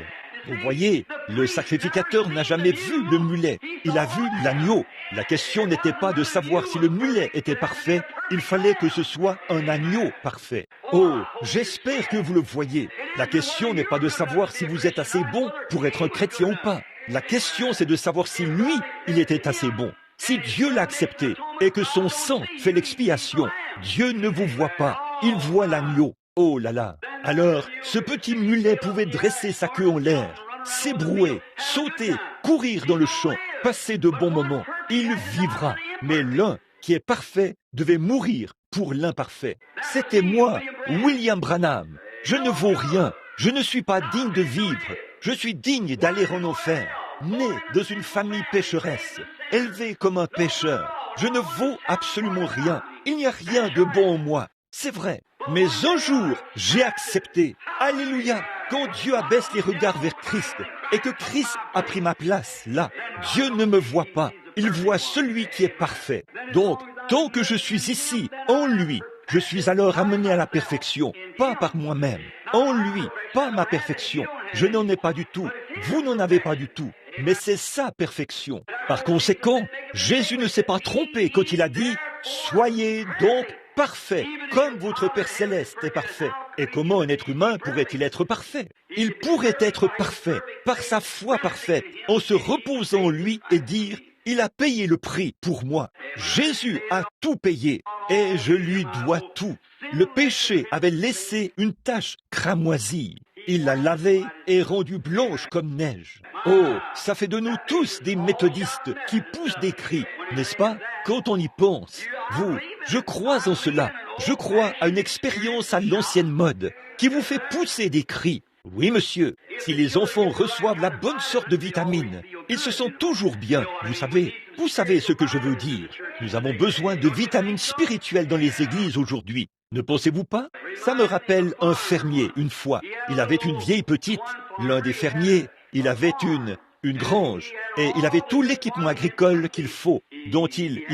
Vous voyez, le sacrificateur n'a jamais vu le mulet, il a vu l'agneau. La question n'était pas de savoir si le mulet était parfait, il fallait que ce soit un agneau parfait. Oh, j'espère que vous le voyez. La question n'est pas de savoir si vous êtes assez bon pour être un chrétien ou pas. La question, c'est de savoir si lui, il était assez bon. Si Dieu l'a accepté et que son sang fait l'expiation, Dieu ne vous voit pas, il voit l'agneau. Oh là là! Alors, ce petit mulet pouvait dresser sa queue en l'air, s'ébrouer, sauter, courir dans le champ, passer de bons moments. Il vivra. Mais l'un qui est parfait devait mourir pour l'imparfait. C'était moi, William Branham. Je ne vaux rien. Je ne suis pas digne de vivre. Je suis digne d'aller en enfer. Né dans une famille pécheresse, élevé comme un pécheur. Je ne vaux absolument rien. Il n'y a rien de bon en moi. C'est vrai. Mais un jour, j'ai accepté. Alléluia. Quand Dieu abaisse les regards vers Christ et que Christ a pris ma place là, Dieu ne me voit pas. Il voit celui qui est parfait. Donc, tant que je suis ici, en lui, je suis alors amené à la perfection, pas par moi-même. En lui, pas ma perfection. Je n'en ai pas du tout. Vous n'en avez pas du tout. Mais c'est sa perfection. Par conséquent, Jésus ne s'est pas trompé quand il a dit « Soyez donc parfait, comme votre Père Céleste est parfait. » Et comment un être humain pourrait-il être parfait? Il pourrait être parfait par sa foi parfaite, en se reposant en lui et dire « Il a payé le prix pour moi. Jésus a tout payé et je lui dois tout. » Le péché avait laissé une tache cramoisie. Il l'a lavée et rendue blanche comme neige. Oh, ça fait de nous tous des méthodistes qui poussent des cris, n'est-ce pas? Quand on y pense, je crois en cela. Je crois à une expérience à l'ancienne mode qui vous fait pousser des cris. Oui, monsieur, si les enfants reçoivent la bonne sorte de vitamines, ils se sentent toujours bien, vous savez ce que je veux dire. Nous avons besoin de vitamines spirituelles dans les églises aujourd'hui. Ne pensez-vous pas? Ça me rappelle un fermier, une fois. Il avait une vieille petite. L'un des fermiers, il avait une grange et il avait tout l'équipement agricole qu'il faut, dont il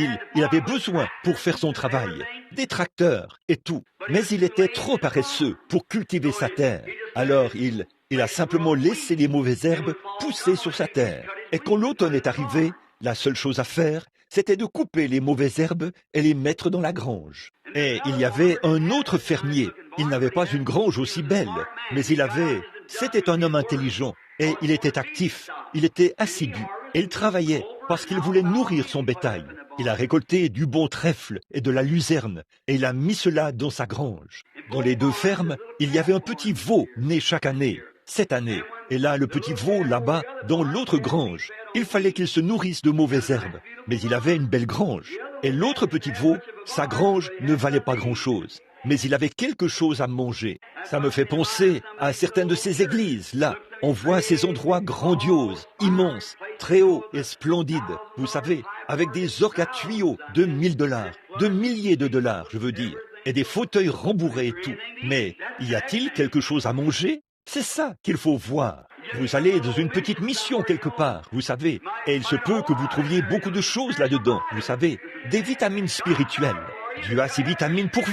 avait besoin pour faire son travail. Des tracteurs et tout. Mais il était trop paresseux pour cultiver sa terre. Alors il a simplement laissé les mauvaises herbes pousser sur sa terre. Et quand l'automne est arrivé, la seule chose à faire, c'était de couper les mauvaises herbes et les mettre dans la grange. Et il y avait un autre fermier. Il n'avait pas une grange aussi belle, mais c'était un homme intelligent et il était actif, il était assidu et il travaillait parce qu'il voulait nourrir son bétail. Il a récolté du bon trèfle et de la luzerne et il a mis cela dans sa grange. Dans les deux fermes, il y avait un petit veau né chaque année. Cette année, et là le petit veau là-bas dans l'autre grange. Il fallait qu'il se nourrisse de mauvaises herbes, mais il avait une belle grange. Et l'autre petit veau, sa grange ne valait pas grand-chose, mais il avait quelque chose à manger. Ça me fait penser à certaines de ces églises, là. On voit ces endroits grandioses, immenses, très hauts et splendides, vous savez, avec des orgues à tuyaux de $1000, de milliers de dollars, je veux dire, et des fauteuils rembourrés et tout. Mais y a-t-il quelque chose à manger? C'est ça qu'il faut voir. Vous allez dans une petite mission quelque part, vous savez, et il se peut que vous trouviez beaucoup de choses là-dedans, vous savez, des vitamines spirituelles. Dieu a ces vitamines pour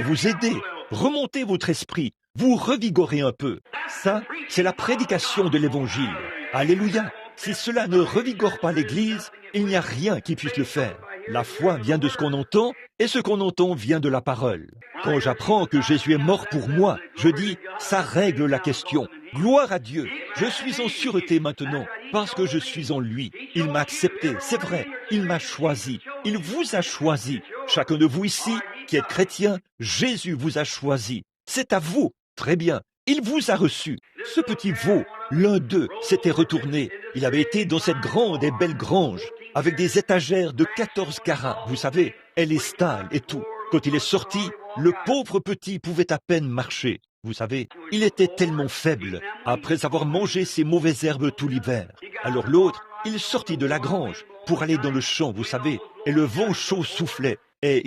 vous aider, remonter votre esprit, vous revigorer un peu. Ça, c'est la prédication de l'Évangile. Alléluia. Si cela ne revigore pas l'Église, il n'y a rien qui puisse le faire. La foi vient de ce qu'on entend, et ce qu'on entend vient de la parole. Quand j'apprends que Jésus est mort pour moi, je dis, ça règle la question. Gloire à Dieu, je suis en sûreté maintenant. parce que je suis en lui. Il m'a accepté, c'est vrai, il m'a choisi, il vous a choisi. Chacun de vous ici qui êtes chrétien, Jésus vous a choisi. C'est à vous, très bien, il vous a reçu. Ce petit veau, l'un d'eux, s'était retourné. Il avait été dans cette grande et belle grange, avec des étagères de 14 carats, vous savez, elle est stale et tout. Quand il est sorti, le pauvre petit pouvait à peine marcher. Vous savez, il était tellement faible, après avoir mangé ces mauvaises herbes tout l'hiver. Alors l'autre, il sortit de la grange pour aller dans le champ, vous savez, et le vent chaud soufflait, et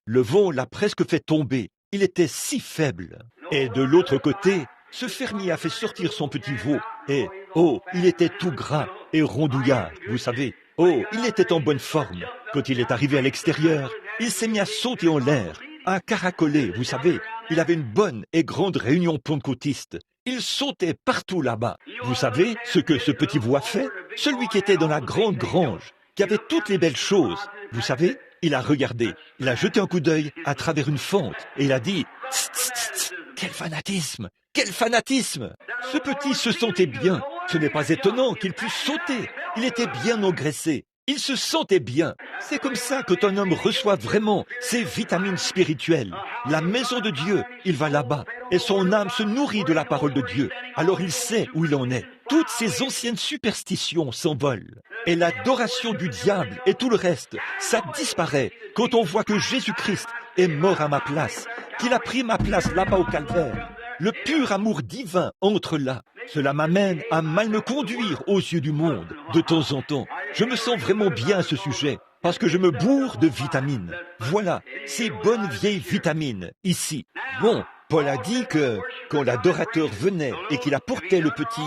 le vent l'a presque fait tomber. Il était si faible. Et de l'autre côté, ce fermier a fait sortir son petit veau, et, oh, il était tout gras et rondouillard, vous savez. Oh, il était en bonne forme. Quand il est arrivé à l'extérieur, il s'est mis à sauter en l'air, à caracoler, vous savez. Il avait une bonne et grande réunion pentecôtiste. Il sautait partout là-bas. Vous savez ce que ce petit veau a fait? Celui qui était dans la grande grange, qui avait toutes les belles choses. Vous savez, il a regardé, il a jeté un coup d'œil à travers une fente et il a dit « Tss, tss, tss, tss, quel fanatisme! Quel fanatisme !» Ce petit se sentait bien. Ce n'est pas étonnant qu'il puisse sauter. Il était bien engraissé. Il se sentait bien. C'est comme ça que quand un homme reçoit vraiment ses vitamines spirituelles. La maison de Dieu, il va là-bas et son âme se nourrit de la parole de Dieu. Alors il sait où il en est. Toutes ces anciennes superstitions s'envolent. Et l'adoration du diable et tout le reste, ça disparaît quand on voit que Jésus-Christ est mort à ma place, qu'il a pris ma place là-bas au calvaire. Le pur amour divin entre là. Cela m'amène à mal me conduire aux yeux du monde, de temps en temps. Je me sens vraiment bien à ce sujet, parce que je me bourre de vitamines. Voilà, ces bonnes vieilles vitamines, ici. Bon, Paul a dit que quand l'adorateur venait et qu'il apportait le petit,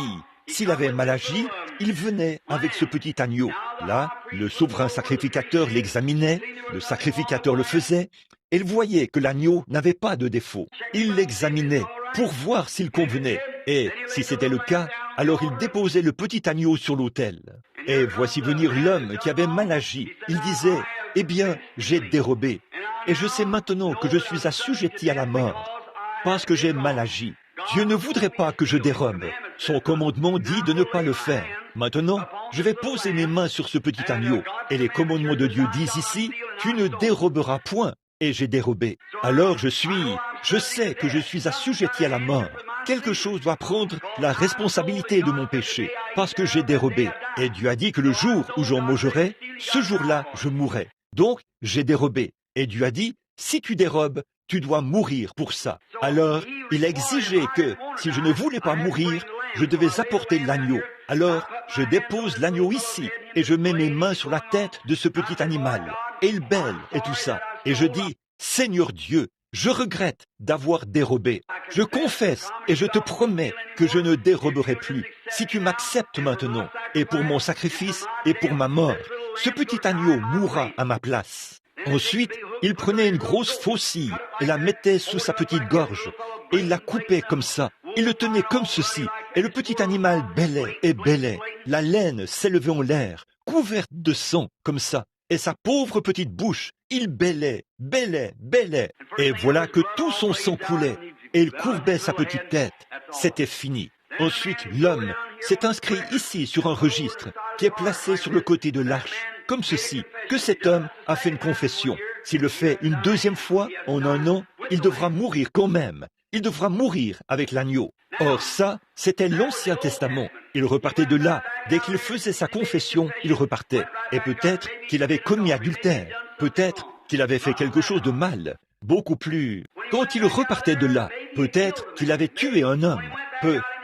s'il avait mal agi, il venait avec ce petit agneau. Là, le souverain sacrificateur l'examinait, le sacrificateur le faisait, et il voyait que l'agneau n'avait pas de défaut. Il l'examinait pour voir s'il convenait. Et si c'était le cas, alors il déposait le petit agneau sur l'autel. Et voici venir l'homme qui avait mal agi. Il disait, « Eh bien, j'ai dérobé. Et je sais maintenant que je suis assujetti à la mort, parce que j'ai mal agi. Dieu ne voudrait pas que je dérobe. Son commandement dit de ne pas le faire. Maintenant, je vais poser mes mains sur ce petit agneau. Et les commandements de Dieu disent ici, « Tu ne déroberas point. » Et j'ai dérobé. Alors je sais que je suis assujetti à la mort. Quelque chose doit prendre la responsabilité de mon péché, parce que j'ai dérobé. Et Dieu a dit que le jour où j'en mangerai, ce jour-là, je mourrai. Donc, j'ai dérobé. Et Dieu a dit, si tu dérobes, tu dois mourir pour ça. Alors, il a exigé que, si je ne voulais pas mourir, je devais apporter l'agneau. Alors, je dépose l'agneau ici, et je mets mes mains sur la tête de ce petit animal. Et il bêle, et tout ça. Et je dis, Seigneur Dieu, je regrette d'avoir dérobé. Je confesse et je te promets que je ne déroberai plus. Si tu m'acceptes maintenant, et pour mon sacrifice et pour ma mort, ce petit agneau mourra à ma place. Ensuite, il prenait une grosse faucille et la mettait sous sa petite gorge, et il la coupait comme ça. Il le tenait comme ceci, et le petit animal bêlait et bêlait. La laine s'élevait en l'air, couverte de sang, comme ça. Et sa pauvre petite bouche, il bêlait, bêlait, bêlait. Et voilà que tout son sang coulait, et il courbait sa petite tête. C'était fini. Ensuite, l'homme s'est inscrit ici sur un registre qui est placé sur le côté de l'arche, comme ceci, que cet homme a fait une confession. S'il le fait une deuxième fois en un an, il devra mourir quand même. Il devra mourir avec l'agneau. Or ça, c'était l'Ancien Testament. Il repartait de là. Dès qu'il faisait sa confession, il repartait. Et peut-être qu'il avait commis adultère. Peut-être qu'il avait fait quelque chose de mal. Beaucoup plus. Quand il repartait de là, peut-être qu'il avait tué un homme.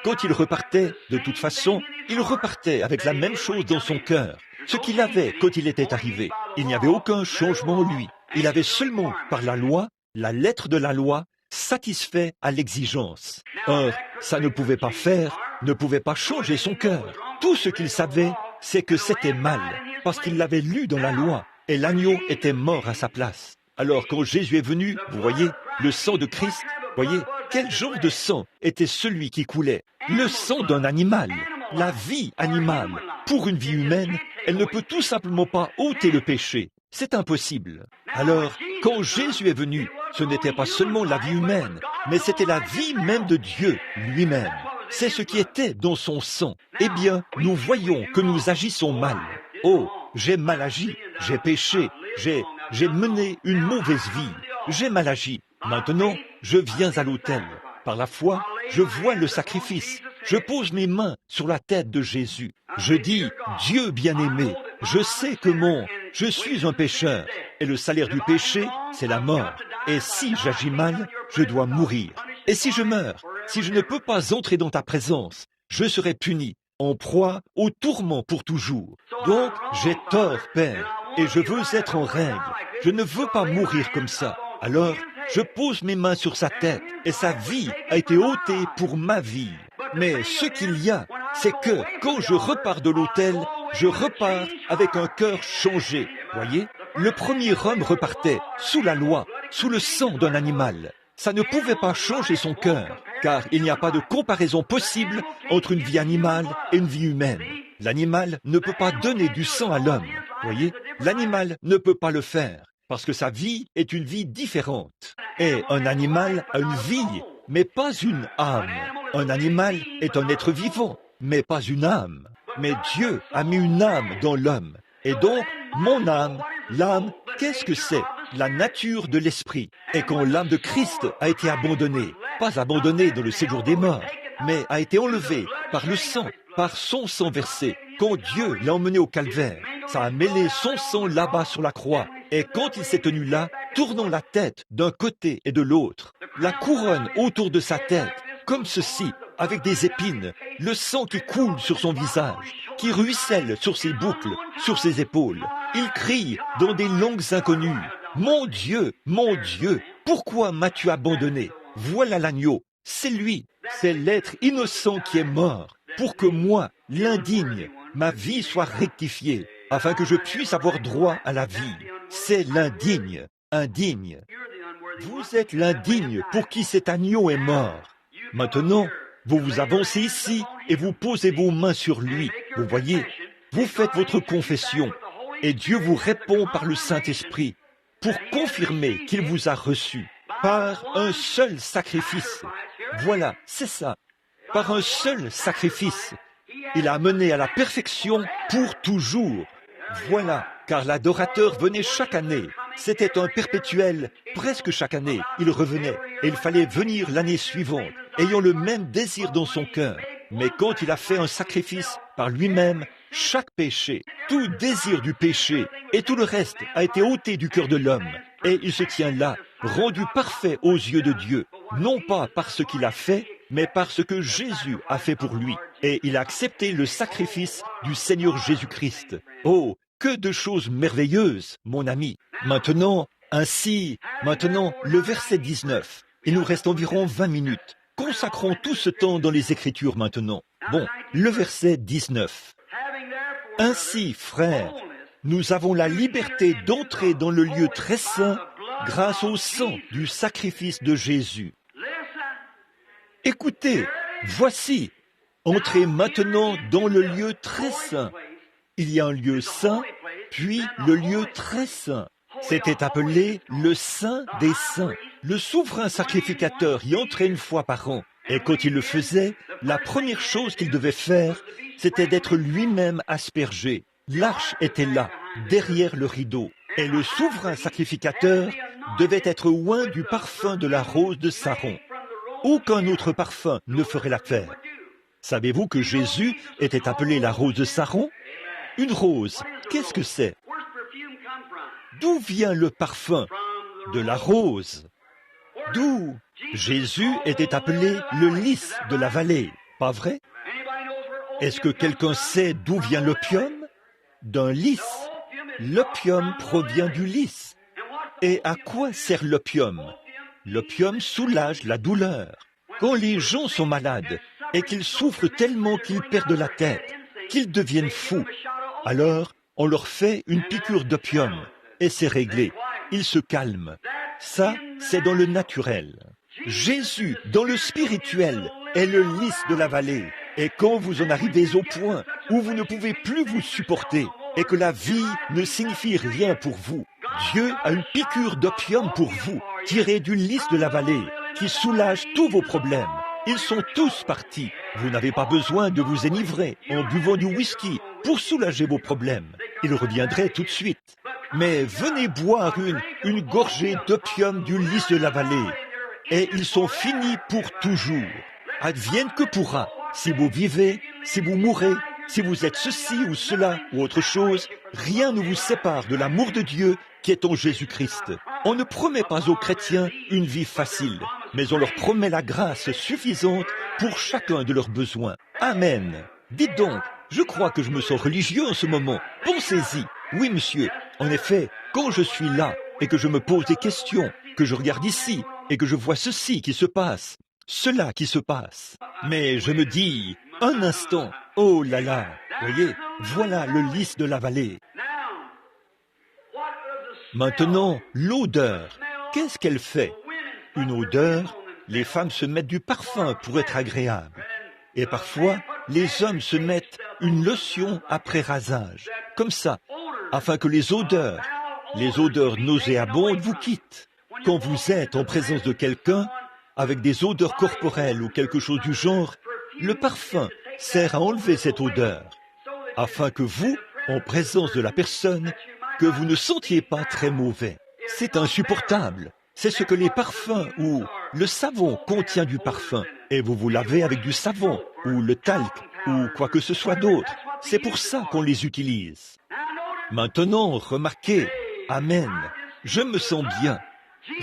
Quand il repartait, de toute façon, il repartait avec la même chose dans son cœur. Ce qu'il avait quand il était arrivé. Il n'y avait aucun changement en lui. Il avait seulement, par la loi, la lettre de la loi, satisfait à l'exigence. Or, ça ne pouvait pas faire, ne pouvait pas changer son cœur. Tout ce qu'il savait, c'est que c'était mal, parce qu'il l'avait lu dans la loi, et l'agneau était mort à sa place. Alors quand Jésus est venu, vous voyez, le sang de Christ, voyez, quel genre de sang était celui qui coulait? Le sang d'un animal, la vie animale. Pour une vie humaine, elle ne peut tout simplement pas ôter le péché. C'est impossible. Alors, quand Jésus est venu, ce n'était pas seulement la vie humaine, mais c'était la vie même de Dieu lui-même. c'est ce qui était dans son sang. Eh bien, nous voyons que nous agissons mal. Oh, j'ai mal agi, j'ai péché, j'ai mené une mauvaise vie, j'ai mal agi. Maintenant, je viens à l'autel. Par la foi, je vois le sacrifice. Je pose mes mains sur la tête de Jésus. Je dis, Dieu bien-aimé, je sais que je suis un pécheur, et le salaire du péché, c'est la mort. Et si j'agis mal, je dois mourir. Et si je meurs, si je ne peux pas entrer dans ta présence, je serai puni, en proie au tourment pour toujours. Donc, j'ai tort, Père, et je veux être en règle. Je ne veux pas mourir comme ça. Alors, je pose mes mains sur sa tête, et sa vie a été ôtée pour ma vie. Mais ce qu'il y a, c'est que quand je repars de l'autel, je repars avec un cœur changé. Voyez, le premier homme repartait sous la loi, sous le sang d'un animal. Ça ne pouvait pas changer son cœur, car il n'y a pas de comparaison possible entre une vie animale et une vie humaine. L'animal ne peut pas donner du sang à l'homme. Voyez, l'animal ne peut pas le faire, parce que sa vie est une vie différente. Et un animal a une vie, mais pas une âme. Un animal est un être vivant, mais pas une âme. Mais Dieu a mis une âme dans l'homme. Et donc, mon âme, l'âme, qu'est-ce que c'est? La nature de l'esprit. Et quand l'âme de Christ a été abandonnée, pas abandonnée dans le séjour des morts, mais a été enlevée par le sang, par son sang versé, quand Dieu l'a emmené au calvaire, ça a mêlé son sang là-bas sur la croix. Et quand il s'est tenu là, tournant la tête d'un côté et de l'autre, la couronne autour de sa tête, comme ceci, avec des épines, le sang qui coule sur son visage, qui ruisselle sur ses boucles, sur ses épaules. Il crie dans des langues inconnues, « Mon Dieu, pourquoi m'as-tu abandonné? Voilà l'agneau, c'est lui, c'est l'être innocent qui est mort, pour que moi, l'indigne, ma vie soit rectifiée, afin que je puisse avoir droit à la vie. C'est l'indigne, indigne. Vous êtes l'indigne pour qui cet agneau est mort. Maintenant, vous vous avancez ici et vous posez vos mains sur lui. Vous voyez, vous faites votre confession et Dieu vous répond par le Saint-Esprit pour confirmer qu'il vous a reçu par un seul sacrifice. Voilà, c'est ça. Par un seul sacrifice. Il a mené à la perfection pour toujours. Voilà, car l'adorateur venait chaque année. C'était un perpétuel, presque chaque année. Il revenait et il fallait venir l'année suivante, ayant le même désir dans son cœur. Mais quand il a fait un sacrifice par lui-même, chaque péché, tout désir du péché et tout le reste a été ôté du cœur de l'homme. Et il se tient là, rendu parfait aux yeux de Dieu, non pas par ce qu'il a fait, mais par ce que Jésus a fait pour lui. Et il a accepté le sacrifice du Seigneur Jésus-Christ. Oh, que de choses merveilleuses, mon ami. Maintenant, le verset 19. Il nous reste environ 20 minutes. Consacrons tout ce temps dans les Écritures maintenant. Bon, le verset 19. Ainsi, frères, nous avons la liberté d'entrer dans le lieu très saint grâce au sang du sacrifice de Jésus. Écoutez, voici, entrez maintenant dans le lieu très saint. Il y a un lieu saint, puis le lieu très saint. C'était appelé le Saint des Saints. Le souverain sacrificateur y entrait une fois par an. Et quand il le faisait, la première chose qu'il devait faire, c'était d'être lui-même aspergé. L'arche était là, derrière le rideau. Et le souverain sacrificateur devait être oint du parfum de la rose de Saron. Aucun autre parfum ne ferait l'affaire. Savez-vous que Jésus était appelé la rose de Saron? Une rose, qu'est-ce que c'est? D'où vient le parfum? De la rose. D'où? Jésus était appelé le lys de la vallée, pas vrai? Est-ce que quelqu'un sait d'où vient l'opium? D'un lys. L'opium provient du lys. Et à quoi sert l'opium? L'opium soulage la douleur. Quand les gens sont malades et qu'ils souffrent tellement qu'ils perdent la tête, qu'ils deviennent fous, alors on leur fait une piqûre d'opium et c'est réglé. Ils se calment. Ça, c'est dans le naturel. Jésus, dans le spirituel, est le lys de la vallée. Et quand vous en arrivez au point où vous ne pouvez plus vous supporter et que la vie ne signifie rien pour vous, Dieu a une piqûre d'opium pour vous, tirée du lys de la vallée, qui soulage tous vos problèmes. Ils sont tous partis. Vous n'avez pas besoin de vous enivrer en buvant du whisky pour soulager vos problèmes. Ils reviendraient tout de suite. Mais venez boire une gorgée d'opium du lys de la vallée. Et ils sont finis pour toujours. Advienne que pourra. Si vous vivez, si vous mourrez, si vous êtes ceci ou cela ou autre chose, rien ne vous sépare de l'amour de Dieu qui est en Jésus-Christ. On ne promet pas aux chrétiens une vie facile, mais on leur promet la grâce suffisante pour chacun de leurs besoins. Amen. Dites donc, je crois que je me sens religieux en ce moment. Pensez-y. Oui, monsieur. En effet, quand je suis là et que je me pose des questions, que je regarde ici et que je vois ceci qui se passe, cela qui se passe. Mais je me dis, un instant, oh là là, voyez, voilà le lys de la vallée. Maintenant, l'odeur, qu'est-ce qu'elle fait? Une odeur, les femmes se mettent du parfum pour être agréables. Et parfois, les hommes se mettent une lotion après rasage, comme ça, afin que les odeurs nauséabondes vous quittent. Quand vous êtes en présence de quelqu'un, avec des odeurs corporelles ou quelque chose du genre, le parfum sert à enlever cette odeur, afin que vous, en présence de la personne, que vous ne sentiez pas très mauvais. C'est insupportable. C'est ce que les parfums ou le savon contient du parfum. Et vous vous lavez avec du savon ou le talc ou quoi que ce soit d'autre. C'est pour ça qu'on les utilise. Maintenant, remarquez, Amen, je me sens bien.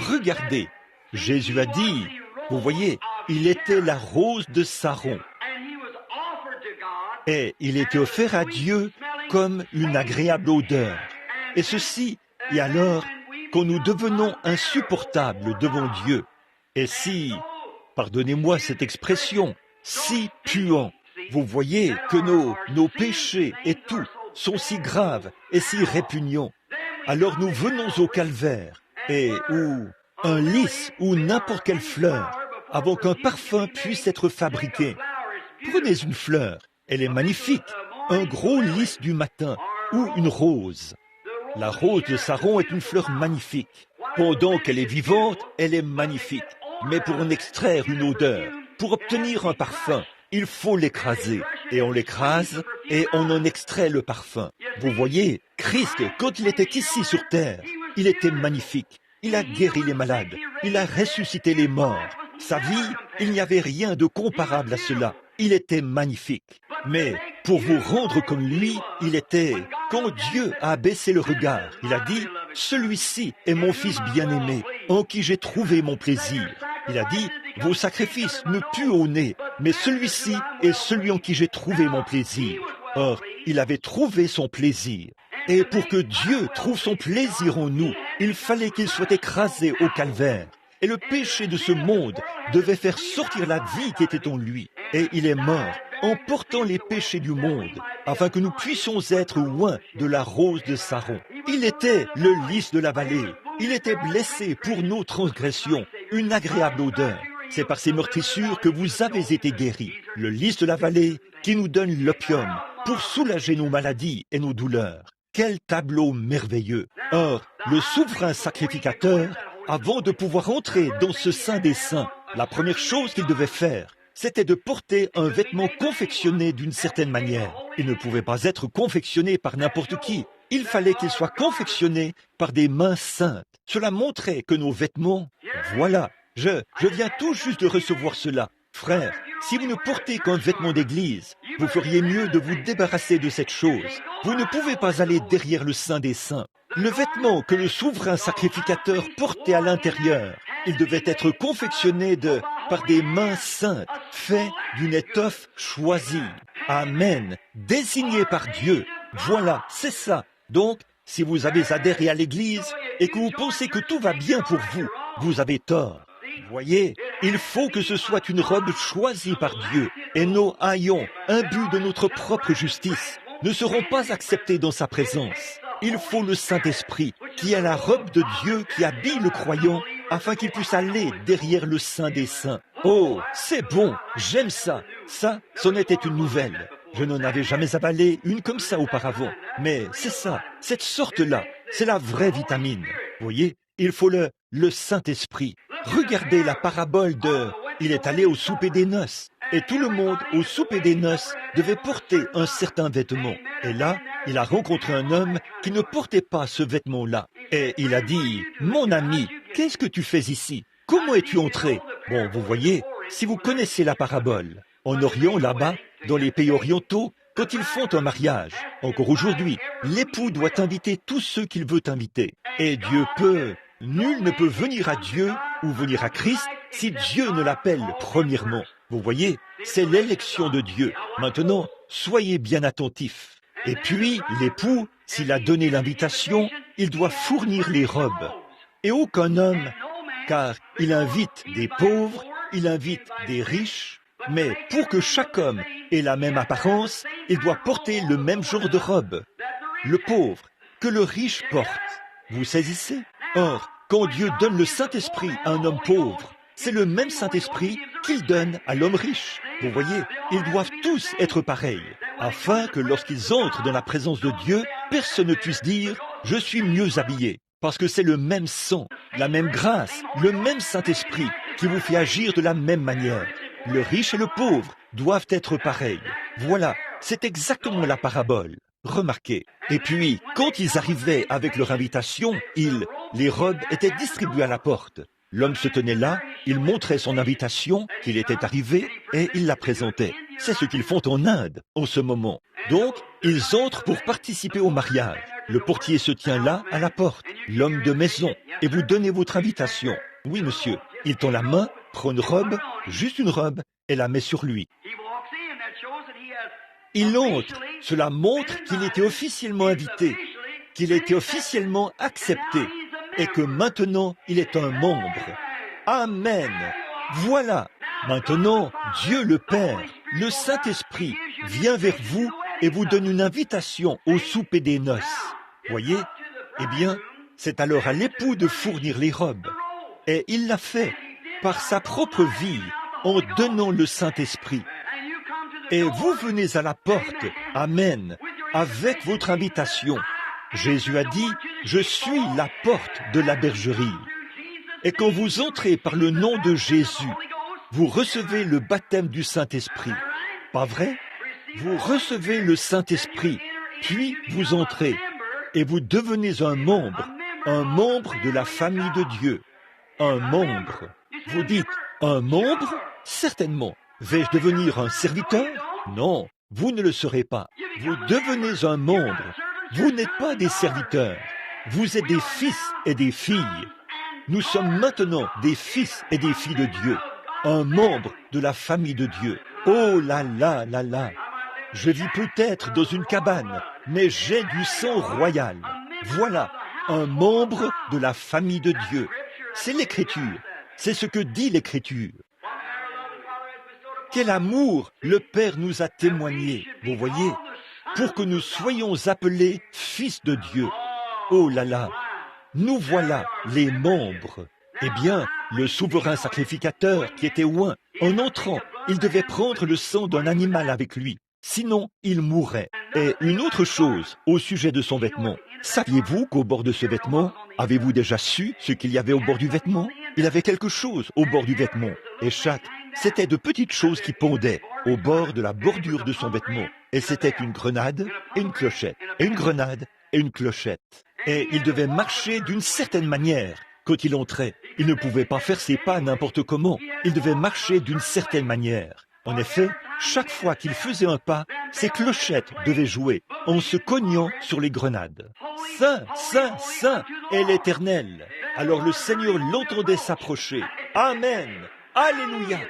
Regardez, Jésus a dit, vous voyez, il était la rose de Saron. Et il était offert à Dieu comme une agréable odeur. Et ceci, et alors quand nous devenons insupportables devant Dieu, et si, pardonnez-moi cette expression, si puants, vous voyez que nos péchés et tout sont si graves et si répugnants, alors nous venons au calvaire, et où un lys ou n'importe quelle fleur, avant qu'un parfum puisse être fabriqué. Prenez une fleur, elle est magnifique, un gros lys du matin, ou une rose. La rose de Saron est une fleur magnifique. Pendant qu'elle est vivante, elle est magnifique. Mais pour en extraire une odeur, pour obtenir un parfum, il faut l'écraser. Et on l'écrase et on en extrait le parfum. Vous voyez, Christ, quand il était ici sur terre, il était magnifique. Il a guéri les malades. Il a ressuscité les morts. Sa vie, il n'y avait rien de comparable à cela. Il était magnifique. Mais pour vous rendre comme lui, il était... Quand Dieu a baissé le regard, il a dit, « Celui-ci est mon fils bien-aimé, en qui j'ai trouvé mon plaisir. » Il a dit, « Vos sacrifices me puent au nez, mais celui-ci est celui en qui j'ai trouvé mon plaisir. » Or, il avait trouvé son plaisir. Et pour que Dieu trouve son plaisir en nous, il fallait qu'il soit écrasé au calvaire. Et le péché de ce monde devait faire sortir la vie qui était en lui. Et il est mort en portant les péchés du monde, afin que nous puissions être loin de la rose de Saron. Il était le lys de la vallée. Il était blessé pour nos transgressions, une agréable odeur. C'est par ces meurtrissures que vous avez été guéris. Le lys de la vallée qui nous donne l'opium pour soulager nos maladies et nos douleurs. Quel tableau merveilleux! Or, le souverain sacrificateur, avant de pouvoir entrer dans ce Saint des Saints, la première chose qu'il devait faire, c'était de porter un vêtement confectionné d'une certaine manière. Il ne pouvait pas être confectionné par n'importe qui. Il fallait qu'il soit confectionné par des mains saintes. Cela montrait que nos vêtements... Voilà, je viens tout juste de recevoir cela. Frère, si vous ne portez qu'un vêtement d'église, vous feriez mieux de vous débarrasser de cette chose. Vous ne pouvez pas aller derrière le Saint des Saints. Le vêtement que le souverain sacrificateur portait à l'intérieur, il devait être confectionné par des mains saintes, fait d'une étoffe choisie. Amen. Désigné par Dieu. Voilà, c'est ça. Donc, si vous avez adhéré à l'Église et que vous pensez que tout va bien pour vous, vous avez tort. Voyez, il faut que ce soit une robe choisie par Dieu et nos haillons, imbus de notre propre justice, ne seront pas acceptés dans sa présence. Il faut le Saint-Esprit, qui est la robe de Dieu qui habille le croyant, afin qu'il puisse aller derrière le Saint des Saints. Oh, c'est bon, j'aime ça. Ça, c'en était une nouvelle. Je n'en avais jamais avalé une comme ça auparavant. Mais c'est ça, cette sorte-là, c'est la vraie vitamine. Voyez, il faut le Saint-Esprit. Regardez la parabole il est allé au souper des noces. Et tout le monde au souper des noces devait porter un certain vêtement. Et là, il a rencontré un homme qui ne portait pas ce vêtement-là. Et il a dit, « Mon ami, qu'est-ce que tu fais ici? Comment es-tu entré ?» Bon, vous voyez, si vous connaissez la parabole, en Orient, là-bas, dans les pays orientaux, quand ils font un mariage, encore aujourd'hui, l'époux doit inviter tous ceux qu'il veut inviter. Et Dieu peut, nul ne peut venir à Dieu ou venir à Christ si Dieu ne l'appelle premièrement. Vous voyez, c'est l'élection de Dieu. Maintenant, soyez bien attentifs. Et puis, l'époux, s'il a donné l'invitation, il doit fournir les robes. Et aucun homme, car il invite des pauvres, il invite des riches, mais pour que chaque homme ait la même apparence, il doit porter le même genre de robe. Le pauvre, que le riche porte. Vous saisissez? Or, quand Dieu donne le Saint-Esprit à un homme pauvre, c'est le même Saint-Esprit qu'il donne à l'homme riche. Vous voyez, ils doivent tous être pareils, afin que lorsqu'ils entrent dans la présence de Dieu, personne ne puisse dire « je suis mieux habillé ». Parce que c'est le même sang, la même grâce, le même Saint-Esprit qui vous fait agir de la même manière. Le riche et le pauvre doivent être pareils. Voilà, c'est exactement la parabole. Remarquez. Et puis, quand ils arrivaient avec leur invitation, les robes étaient distribuées à la porte. L'homme se tenait là, il montrait son invitation, qu'il était arrivé, et il la présentait. C'est ce qu'ils font en Inde, en ce moment. Donc, ils entrent pour participer au mariage. Le portier se tient là, à la porte, l'homme de maison, et vous donnez votre invitation. Oui, monsieur. Il tend la main, prend une robe, juste une robe, et la met sur lui. Il entre. Cela montre qu'il était officiellement invité, qu'il était officiellement accepté, et que maintenant, il est un membre. Amen. Voilà. Maintenant, Dieu le Père, le Saint-Esprit, vient vers vous et vous donne une invitation au souper des noces. Voyez? Eh bien, c'est alors à l'époux de fournir les robes. Et il l'a fait par sa propre vie, en donnant le Saint-Esprit. Et vous venez à la porte, Amen, avec votre invitation. Jésus a dit, « Je suis la porte de la bergerie ». Et quand vous entrez par le nom de Jésus, vous recevez le baptême du Saint-Esprit. Pas vrai? Vous recevez le Saint-Esprit, puis vous entrez, et vous devenez un membre de la famille de Dieu. Un membre. Vous dites, un membre? Certainement. Vais-je devenir un serviteur? Non, vous ne le serez pas. Vous devenez un membre. Vous n'êtes pas des serviteurs. Vous êtes des fils et des filles. Nous sommes maintenant des fils et des filles de Dieu. Un membre de la famille de Dieu. Oh là là là là. Je vis peut-être dans une cabane, mais j'ai du sang royal. Voilà, un membre de la famille de Dieu. C'est l'Écriture. C'est ce que dit l'Écriture. Quel amour le Père nous a témoigné, vous voyez, pour que nous soyons appelés fils de Dieu. Oh là là, nous voilà les membres. Eh bien, le souverain sacrificateur qui était loin, en entrant, il devait prendre le sang d'un animal avec lui. Sinon, il mourrait. Et une autre chose au sujet de son vêtement. Saviez-vous qu'au bord de ce vêtement, avez-vous déjà su ce qu'il y avait au bord du vêtement? Il avait quelque chose au bord du vêtement. Et c'était de petites choses qui pendaient au bord de la bordure de son vêtement. Et c'était une grenade et une clochette. Et une grenade et une clochette. Et il devait marcher d'une certaine manière quand il entrait. Il ne pouvait pas faire ses pas n'importe comment. Il devait marcher d'une certaine manière. En effet, chaque fois qu'il faisait un pas, ses clochettes devaient jouer en se cognant sur les grenades. Saint, Saint, Saint est l'Éternel. Alors le Seigneur l'entendait s'approcher. Amen. Alléluia.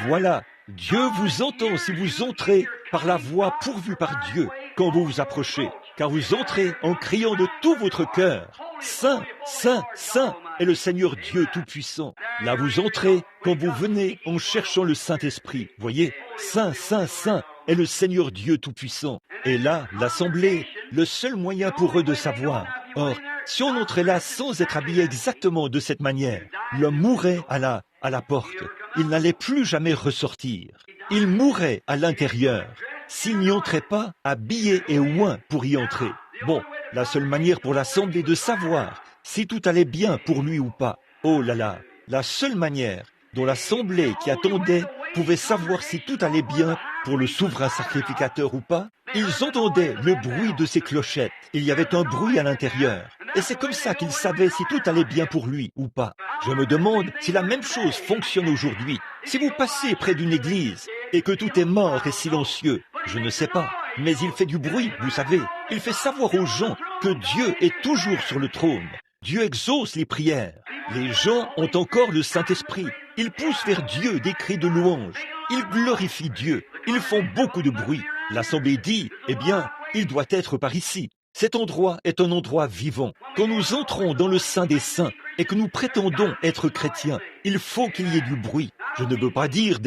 Voilà, Dieu vous entend si vous entrez par la voie pourvue par Dieu quand vous vous approchez, car vous entrez en criant de tout votre cœur. Saint, Saint, Saint est le Seigneur Dieu Tout-Puissant. Là vous entrez quand vous venez en cherchant le Saint-Esprit. Voyez, Saint, Saint, Saint est le Seigneur Dieu Tout-Puissant. Et là, l'Assemblée, le seul moyen pour eux de savoir. Or, si on entrait là sans être habillé exactement de cette manière, l'homme mourrait à la porte. Il n'allait plus jamais ressortir. Il mourrait à l'intérieur s'il n'y entrait pas habillé et oint pour y entrer. Bon, la seule manière pour l'Assemblée de savoir si tout allait bien pour lui ou pas. Oh là là, la seule manière, dont l'assemblée qui attendait pouvait savoir si tout allait bien pour le souverain sacrificateur ou pas. Ils entendaient le bruit de ses clochettes. Il y avait un bruit à l'intérieur. Et c'est comme ça qu'ils savaient si tout allait bien pour lui ou pas. Je me demande si la même chose fonctionne aujourd'hui. Si vous passez près d'une église et que tout est mort et silencieux, je ne sais pas. Mais il fait du bruit, vous savez. Il fait savoir aux gens que Dieu est toujours sur le trône. Dieu exauce les prières. Les gens ont encore le Saint-Esprit. Ils poussent vers Dieu des cris de louange. Ils glorifient Dieu. Ils font beaucoup de bruit. L'Assemblée dit, eh bien, il doit être par ici. Cet endroit est un endroit vivant. Quand nous entrons dans le Saint des Saints et que nous prétendons être chrétiens, il faut qu'il y ait du bruit. Je ne veux pas dire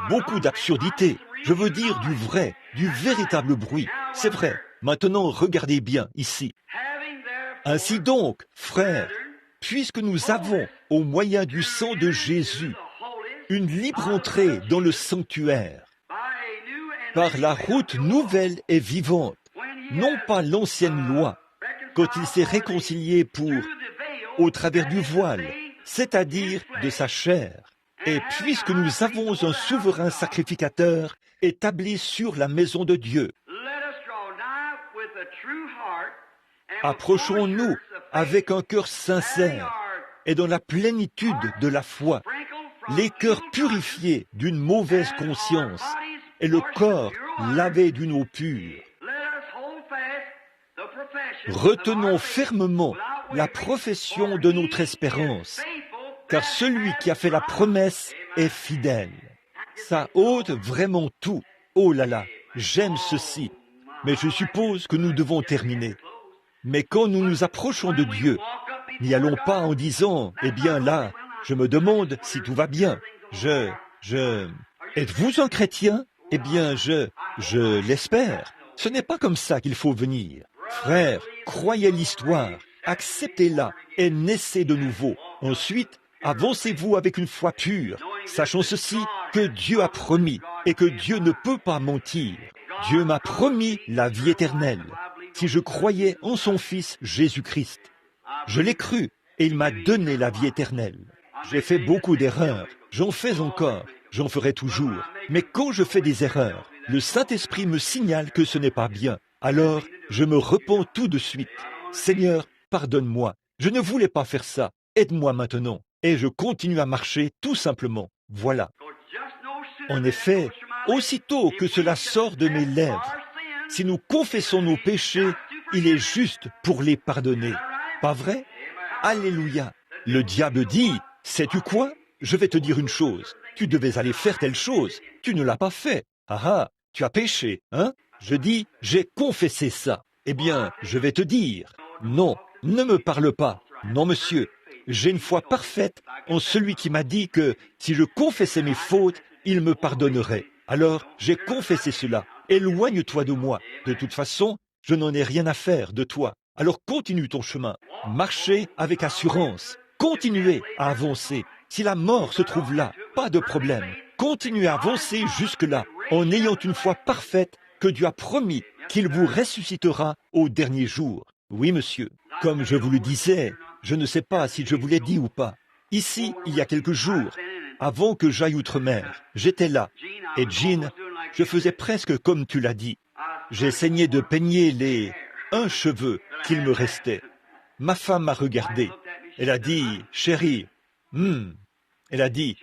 beaucoup d'absurdités. Je veux dire du vrai, du véritable bruit. C'est vrai. Maintenant, regardez bien ici. Ainsi donc, frères, puisque nous avons, au moyen du sang de Jésus, une libre entrée dans le sanctuaire, par la route nouvelle et vivante, non pas l'ancienne loi, quand il s'est réconcilié au travers du voile, c'est-à-dire de sa chair. Et puisque nous avons un souverain sacrificateur établi sur la maison de Dieu, approchons-nous avec un cœur sincère et dans la plénitude de la foi, les cœurs purifiés d'une mauvaise conscience et le corps lavé d'une eau pure. Retenons fermement la profession de notre espérance, car celui qui a fait la promesse est fidèle. Ça ôte vraiment tout. Oh là là, j'aime ceci. Mais je suppose que nous devons terminer. Mais quand nous nous approchons de Dieu, n'y allons pas en disant, eh bien là, je me demande si tout va bien. Êtes-vous un chrétien? Eh bien, je l'espère. Ce n'est pas comme ça qu'il faut venir. Frères, croyez l'histoire, acceptez-la et naissez de nouveau. Ensuite, avancez-vous avec une foi pure, sachant ceci, que Dieu a promis et que Dieu ne peut pas mentir. Dieu m'a promis la vie éternelle. Si je croyais en son Fils Jésus-Christ, je l'ai cru et il m'a donné la vie éternelle. J'ai fait beaucoup d'erreurs, j'en fais encore, j'en ferai toujours. Mais quand je fais des erreurs, le Saint-Esprit me signale que ce n'est pas bien. Alors, je me repens tout de suite. Seigneur, pardonne-moi, je ne voulais pas faire ça. Aide-moi maintenant. Et je continue à marcher tout simplement. Voilà. En effet, aussitôt que cela sort de mes lèvres, si nous confessons nos péchés, il est juste pour les pardonner. Pas vrai? Alléluia. Le diable dit, sais-tu quoi? Je vais te dire une chose. Tu devais aller faire telle chose. Tu ne l'as pas fait. Ah ah, tu as péché, hein? Je dis, j'ai confessé ça. Eh bien, je vais te dire, non, ne me parle pas. Non, monsieur, j'ai une foi parfaite en celui qui m'a dit que si je confessais mes fautes, il me pardonnerait. Alors, j'ai confessé cela. Éloigne-toi de moi. De toute façon, je n'en ai rien à faire de toi. Alors continue ton chemin. Marchez avec assurance. Continuez à avancer. Si la mort se trouve là, pas de problème. Continuez à avancer jusque-là, en ayant une foi parfaite que Dieu a promis qu'il vous ressuscitera au dernier jour. Oui, monsieur. Comme je vous le disais, je ne sais pas si je vous l'ai dit ou pas. Ici, il y a quelques jours, avant que j'aille outre-mer, j'étais là. Et Jean, je faisais presque comme tu l'as dit. J'essayais de peigner un cheveu qu'il me restait. Ma femme m'a regardé. Elle a dit, chérie, elle a dit,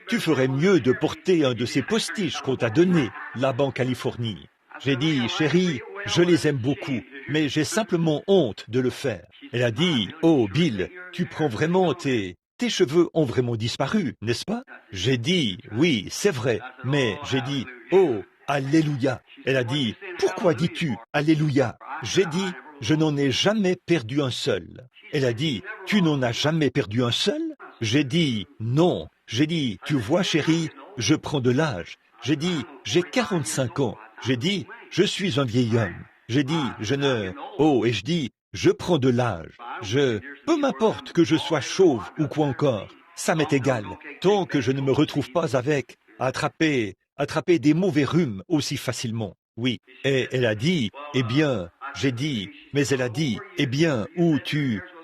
tu ferais mieux de porter un de ces postiches qu'on t'a donné là-bas en Californie. J'ai dit, chérie, je les aime beaucoup, mais j'ai simplement honte de le faire. Elle a dit, oh Bill, tu prends vraiment tes cheveux ont vraiment disparu, n'est-ce pas? J'ai dit, oui, c'est vrai, mais j'ai dit, oh, alléluia. Elle a dit, pourquoi dis-tu alléluia? J'ai dit, je n'en ai jamais perdu un seul. Elle a dit, tu n'en as jamais perdu un seul? J'ai dit, non. J'ai dit, tu vois chérie, je prends de l'âge. J'ai dit, j'ai 45 ans. J'ai dit, je suis un vieil homme. J'ai dit, et je dis, je prends de l'âge. Peu m'importe que je sois chauve ou quoi encore, ça m'est égal, tant que je ne me retrouve pas avec attraper des mauvais rhumes aussi facilement. Oui. Et elle a dit, eh bien, j'ai dit, mais elle a dit, eh bien,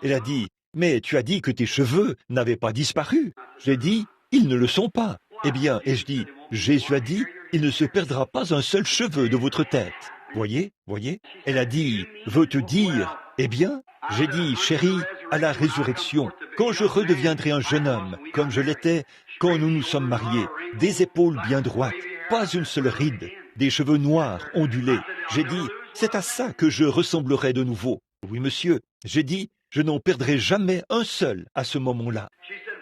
elle a dit, mais tu as dit que tes cheveux n'avaient pas disparu. J'ai dit, ils ne le sont pas. Eh bien, et je dis, Jésus a dit, il ne se perdra pas un seul cheveu de votre tête. Voyez, voyez? Elle a dit, veux-tu dire, eh bien, j'ai dit, chérie, à la résurrection, quand je redeviendrai un jeune homme, comme je l'étais quand nous nous sommes mariés, des épaules bien droites, pas une seule ride, des cheveux noirs, ondulés. J'ai dit, c'est à ça que je ressemblerai de nouveau. Oui, monsieur, j'ai dit, je n'en perdrai jamais un seul à ce moment-là.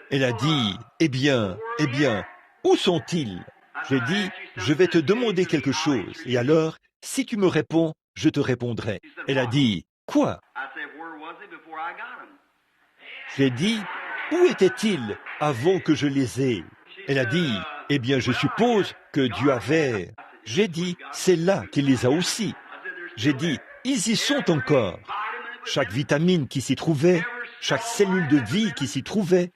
Elle a dit, eh bien, où sont-ils? J'ai dit, je vais te demander quelque chose, et alors, si tu me réponds, je te répondrai. Elle a dit, quoi? J'ai dit, où étaient-ils avant que je les aie? Elle a dit, eh bien, je suppose que Dieu avait... J'ai dit, c'est là qu'il les a aussi. J'ai dit, ils y sont encore. Chaque vitamine qui s'y trouvait, chaque cellule de vie qui s'y trouvait,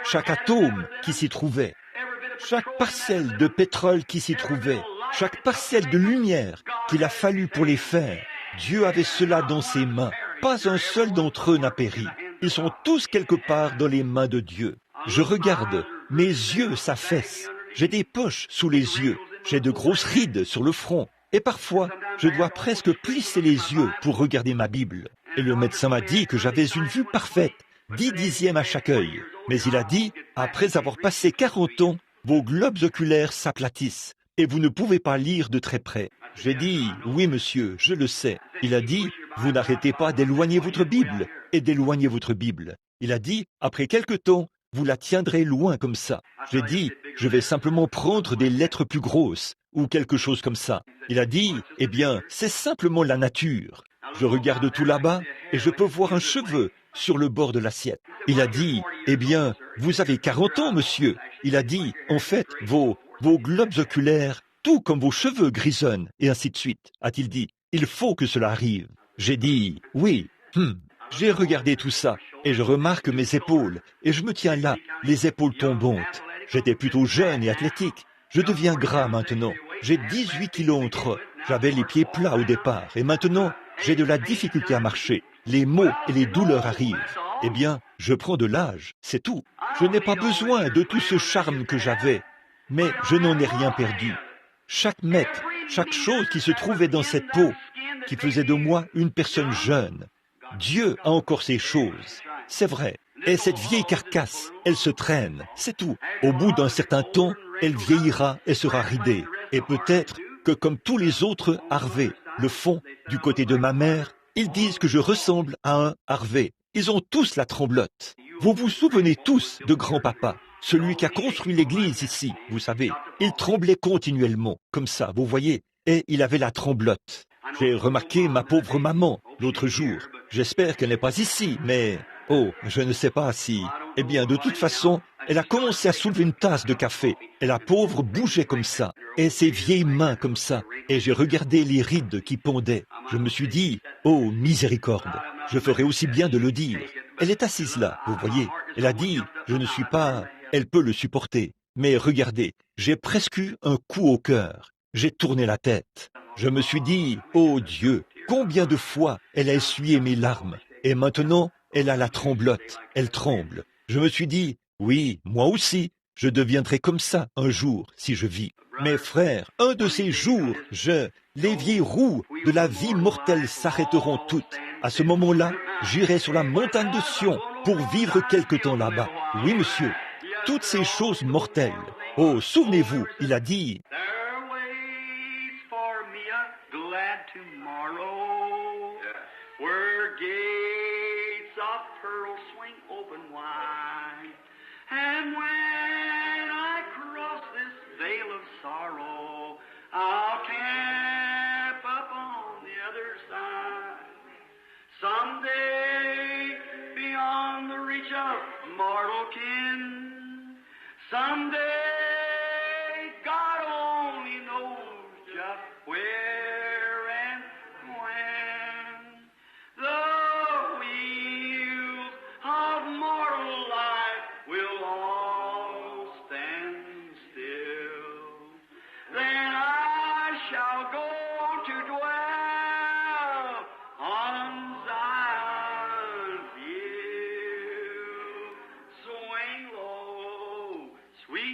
chaque atome qui s'y trouvait, chaque parcelle de pétrole qui s'y trouvait, chaque parcelle de lumière qu'il a fallu pour les faire. Dieu avait cela dans ses mains. Pas un seul d'entre eux n'a péri. Ils sont tous quelque part dans les mains de Dieu. Je regarde, mes yeux s'affaissent. J'ai des poches sous les yeux. J'ai de grosses rides sur le front. Et parfois, je dois presque plisser les yeux pour regarder ma Bible. Et le médecin m'a dit que j'avais une vue parfaite, 10 dixièmes à chaque œil. Mais il a dit, après avoir passé 40 ans, vos globes oculaires s'aplatissent et vous ne pouvez pas lire de très près. J'ai dit, oui monsieur, je le sais. Il a dit, vous n'arrêtez pas d'éloigner votre Bible et d'éloigner votre Bible. Il a dit, après quelque temps, vous la tiendrez loin comme ça. J'ai dit, je vais simplement prendre des lettres plus grosses ou quelque chose comme ça. Il a dit, eh bien, c'est simplement la nature. Je regarde tout là-bas et je peux voir un cheveu sur le bord de l'assiette. Il a dit, eh bien, vous avez 40 ans, monsieur. Il a dit, en fait, vos globes oculaires, tout comme vos cheveux grisonnent, et ainsi de suite, a-t-il dit. Il faut que cela arrive. J'ai dit, oui. J'ai regardé tout ça, et je remarque mes épaules, et je me tiens là, les épaules tombantes. J'étais plutôt jeune et athlétique. Je deviens gras maintenant. J'ai 18 kilos entre eux. J'avais les pieds plats au départ, et maintenant, j'ai de la difficulté à marcher. Les maux et les douleurs arrivent. Eh bien, je prends de l'âge, c'est tout. Je n'ai pas besoin de tout ce charme que j'avais, mais je n'en ai rien perdu. Chaque mètre, chaque chose qui se trouvait dans cette peau, qui faisait de moi une personne jeune. Dieu a encore ces choses, c'est vrai. Et cette vieille carcasse, elle se traîne, c'est tout. Au bout d'un certain temps, elle vieillira et sera ridée. Et peut-être que comme tous les autres Harvey le font du côté de ma mère, ils disent que je ressemble à un Harvey. Ils ont tous la tremblote. Vous vous souvenez tous de grand-papa, celui qui a construit l'église ici, vous savez. Il tremblait continuellement, comme ça, vous voyez, et il avait la tremblote. J'ai remarqué ma pauvre maman l'autre jour. J'espère qu'elle n'est pas ici, mais... Oh, je ne sais pas si... Eh bien, de toute façon, elle a commencé à soulever une tasse de café, et la pauvre bougeait comme ça, et ses vieilles mains comme ça, et j'ai regardé les rides qui pendaient. Je me suis dit, oh, miséricorde, je ferais aussi bien de le dire. Elle est assise là, vous voyez. Elle a dit, je ne suis pas... Elle peut le supporter. Mais regardez, j'ai presque eu un coup au cœur. J'ai tourné la tête. Je me suis dit, oh Dieu, combien de fois elle a essuyé mes larmes. Et maintenant, elle a la tremblote, elle tremble. Je me suis dit, oui, moi aussi, je deviendrai comme ça un jour si je vis. Mes frères, un de ces jours, les vieilles roues de la vie mortelle s'arrêteront toutes. À ce moment-là, j'irai sur la montagne de Sion pour vivre quelque temps là-bas. Oui, monsieur, toutes ces choses mortelles. Oh, souvenez-vous, il a dit, and when I cross this veil of sorrow, I'll camp up on the other side. Someday, beyond the reach of mortal ken, someday, God only knows just where and when. The wheels of mortal life will all stand still. Then I shall go to dwell on Zion's hill. Swing low, sweet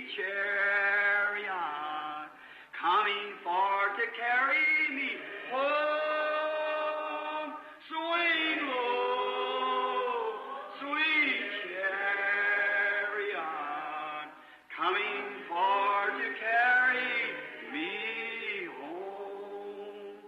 carry me home. Swing low, sweet chariot, coming for to carry me home.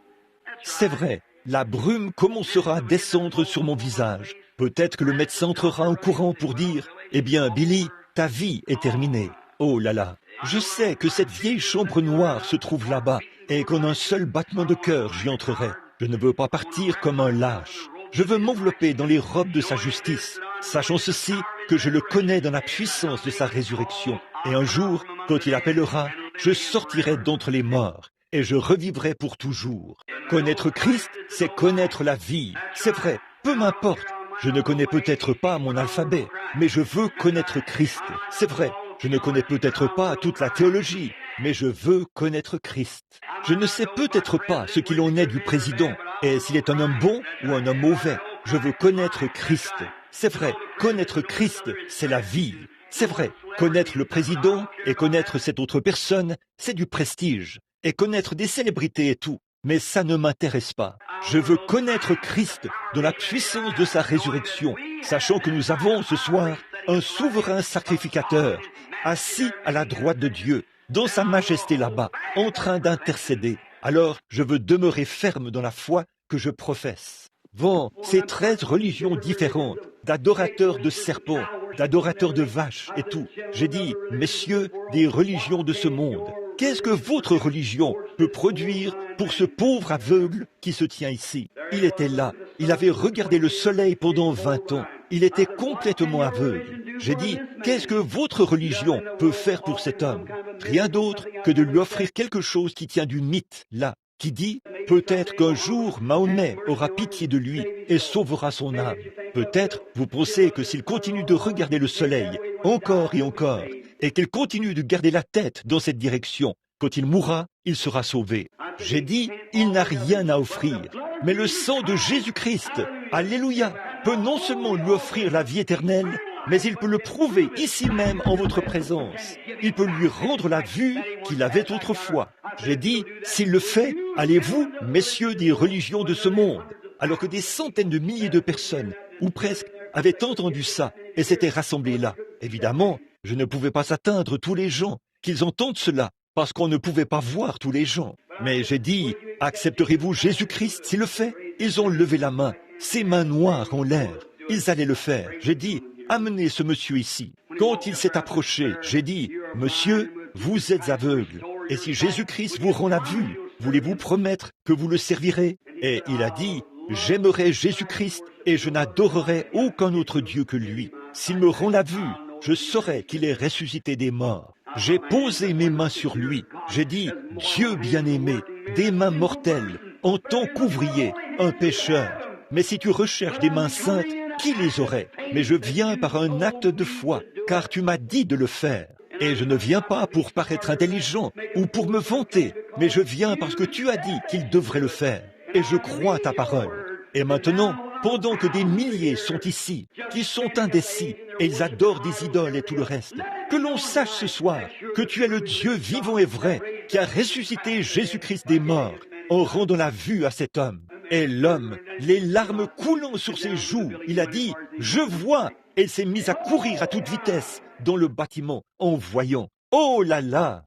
C'est vrai, la brume commencera à descendre sur mon visage. Peut-être que le médecin entrera en courant pour dire « Eh bien, Billy, ta vie est terminée. » Oh là là, je sais que cette vieille chambre noire se trouve là-bas et qu'en un seul battement de cœur, j'y entrerai. Je ne veux pas partir comme un lâche. Je veux m'envelopper dans les robes de sa justice, sachant ceci, que je le connais dans la puissance de sa résurrection. Et un jour, quand il appellera, je sortirai d'entre les morts et je revivrai pour toujours. Connaître Christ, c'est connaître la vie. C'est vrai, peu m'importe. Je ne connais peut-être pas mon alphabet, mais je veux connaître Christ. C'est vrai, je ne connais peut-être pas toute la théologie, mais je veux connaître Christ. Je ne sais peut-être pas ce qu'il en est du président, et s'il est un homme bon ou un homme mauvais. Je veux connaître Christ. C'est vrai, connaître Christ, c'est la vie. C'est vrai, connaître le président et connaître cette autre personne, c'est du prestige. Et connaître des célébrités et tout. Mais ça ne m'intéresse pas. Je veux connaître Christ dans la puissance de sa résurrection, sachant que nous avons ce soir un souverain sacrificateur, assis à la droite de Dieu, dans sa majesté là-bas, en train d'intercéder. Alors, je veux demeurer ferme dans la foi que je professe. Bon, ces 13 religions différentes, d'adorateurs de serpents, d'adorateurs de vaches et tout. J'ai dit, messieurs, des religions de ce monde. Qu'est-ce que votre religion peut produire pour ce pauvre aveugle qui se tient ici? Il était là, il avait regardé le soleil pendant 20 ans, il était complètement aveugle. J'ai dit, qu'est-ce que votre religion peut faire pour cet homme? Rien d'autre que de lui offrir quelque chose qui tient du mythe, là, qui dit, peut-être qu'un jour Mahomet aura pitié de lui et sauvera son âme. Peut-être vous pensez que s'il continue de regarder le soleil, encore et encore, et qu'il continue de garder la tête dans cette direction, quand il mourra, il sera sauvé. J'ai dit, il n'a rien à offrir, mais le sang de Jésus-Christ, alléluia, peut non seulement lui offrir la vie éternelle, mais il peut le prouver ici même en votre présence. Il peut lui rendre la vue qu'il avait autrefois. J'ai dit, s'il le fait, allez-vous, messieurs des religions de ce monde, alors que des centaines de milliers de personnes, ou presque, avaient entendu ça et s'étaient rassemblés là. Évidemment, je ne pouvais pas atteindre tous les gens, qu'ils entendent cela, parce qu'on ne pouvait pas voir tous les gens. Mais j'ai dit, accepterez-vous Jésus-Christ s'il le fait? Ils ont levé la main, ses mains noires en l'air. Ils allaient le faire. J'ai dit, amenez ce monsieur ici. Quand il s'est approché, j'ai dit, monsieur, vous êtes aveugle. Et si Jésus-Christ vous rend la vue, voulez-vous promettre que vous le servirez? Et il a dit, j'aimerai Jésus-Christ et je n'adorerai aucun autre Dieu que lui. S'il me rend la vue, je saurai qu'il est ressuscité des morts. J'ai posé mes mains sur lui. J'ai dit, Dieu bien-aimé, des mains mortelles, en tant qu'ouvrier, un pécheur. Mais si tu recherches des mains saintes, qui les aurait? Mais je viens par un acte de foi, car tu m'as dit de le faire. Et je ne viens pas pour paraître intelligent ou pour me vanter, mais je viens parce que tu as dit qu'il devrait le faire. Et je crois ta parole. Et maintenant, pendant que des milliers sont ici, qui sont indécis, et ils adorent des idoles et tout le reste, que l'on sache ce soir que tu es le Dieu vivant et vrai, qui a ressuscité Jésus-Christ des morts, en rendant la vue à cet homme. Et l'homme, les larmes coulant sur ses joues, il a dit, « Je vois !» Et il s'est mis à courir à toute vitesse dans le bâtiment en voyant. Oh là là!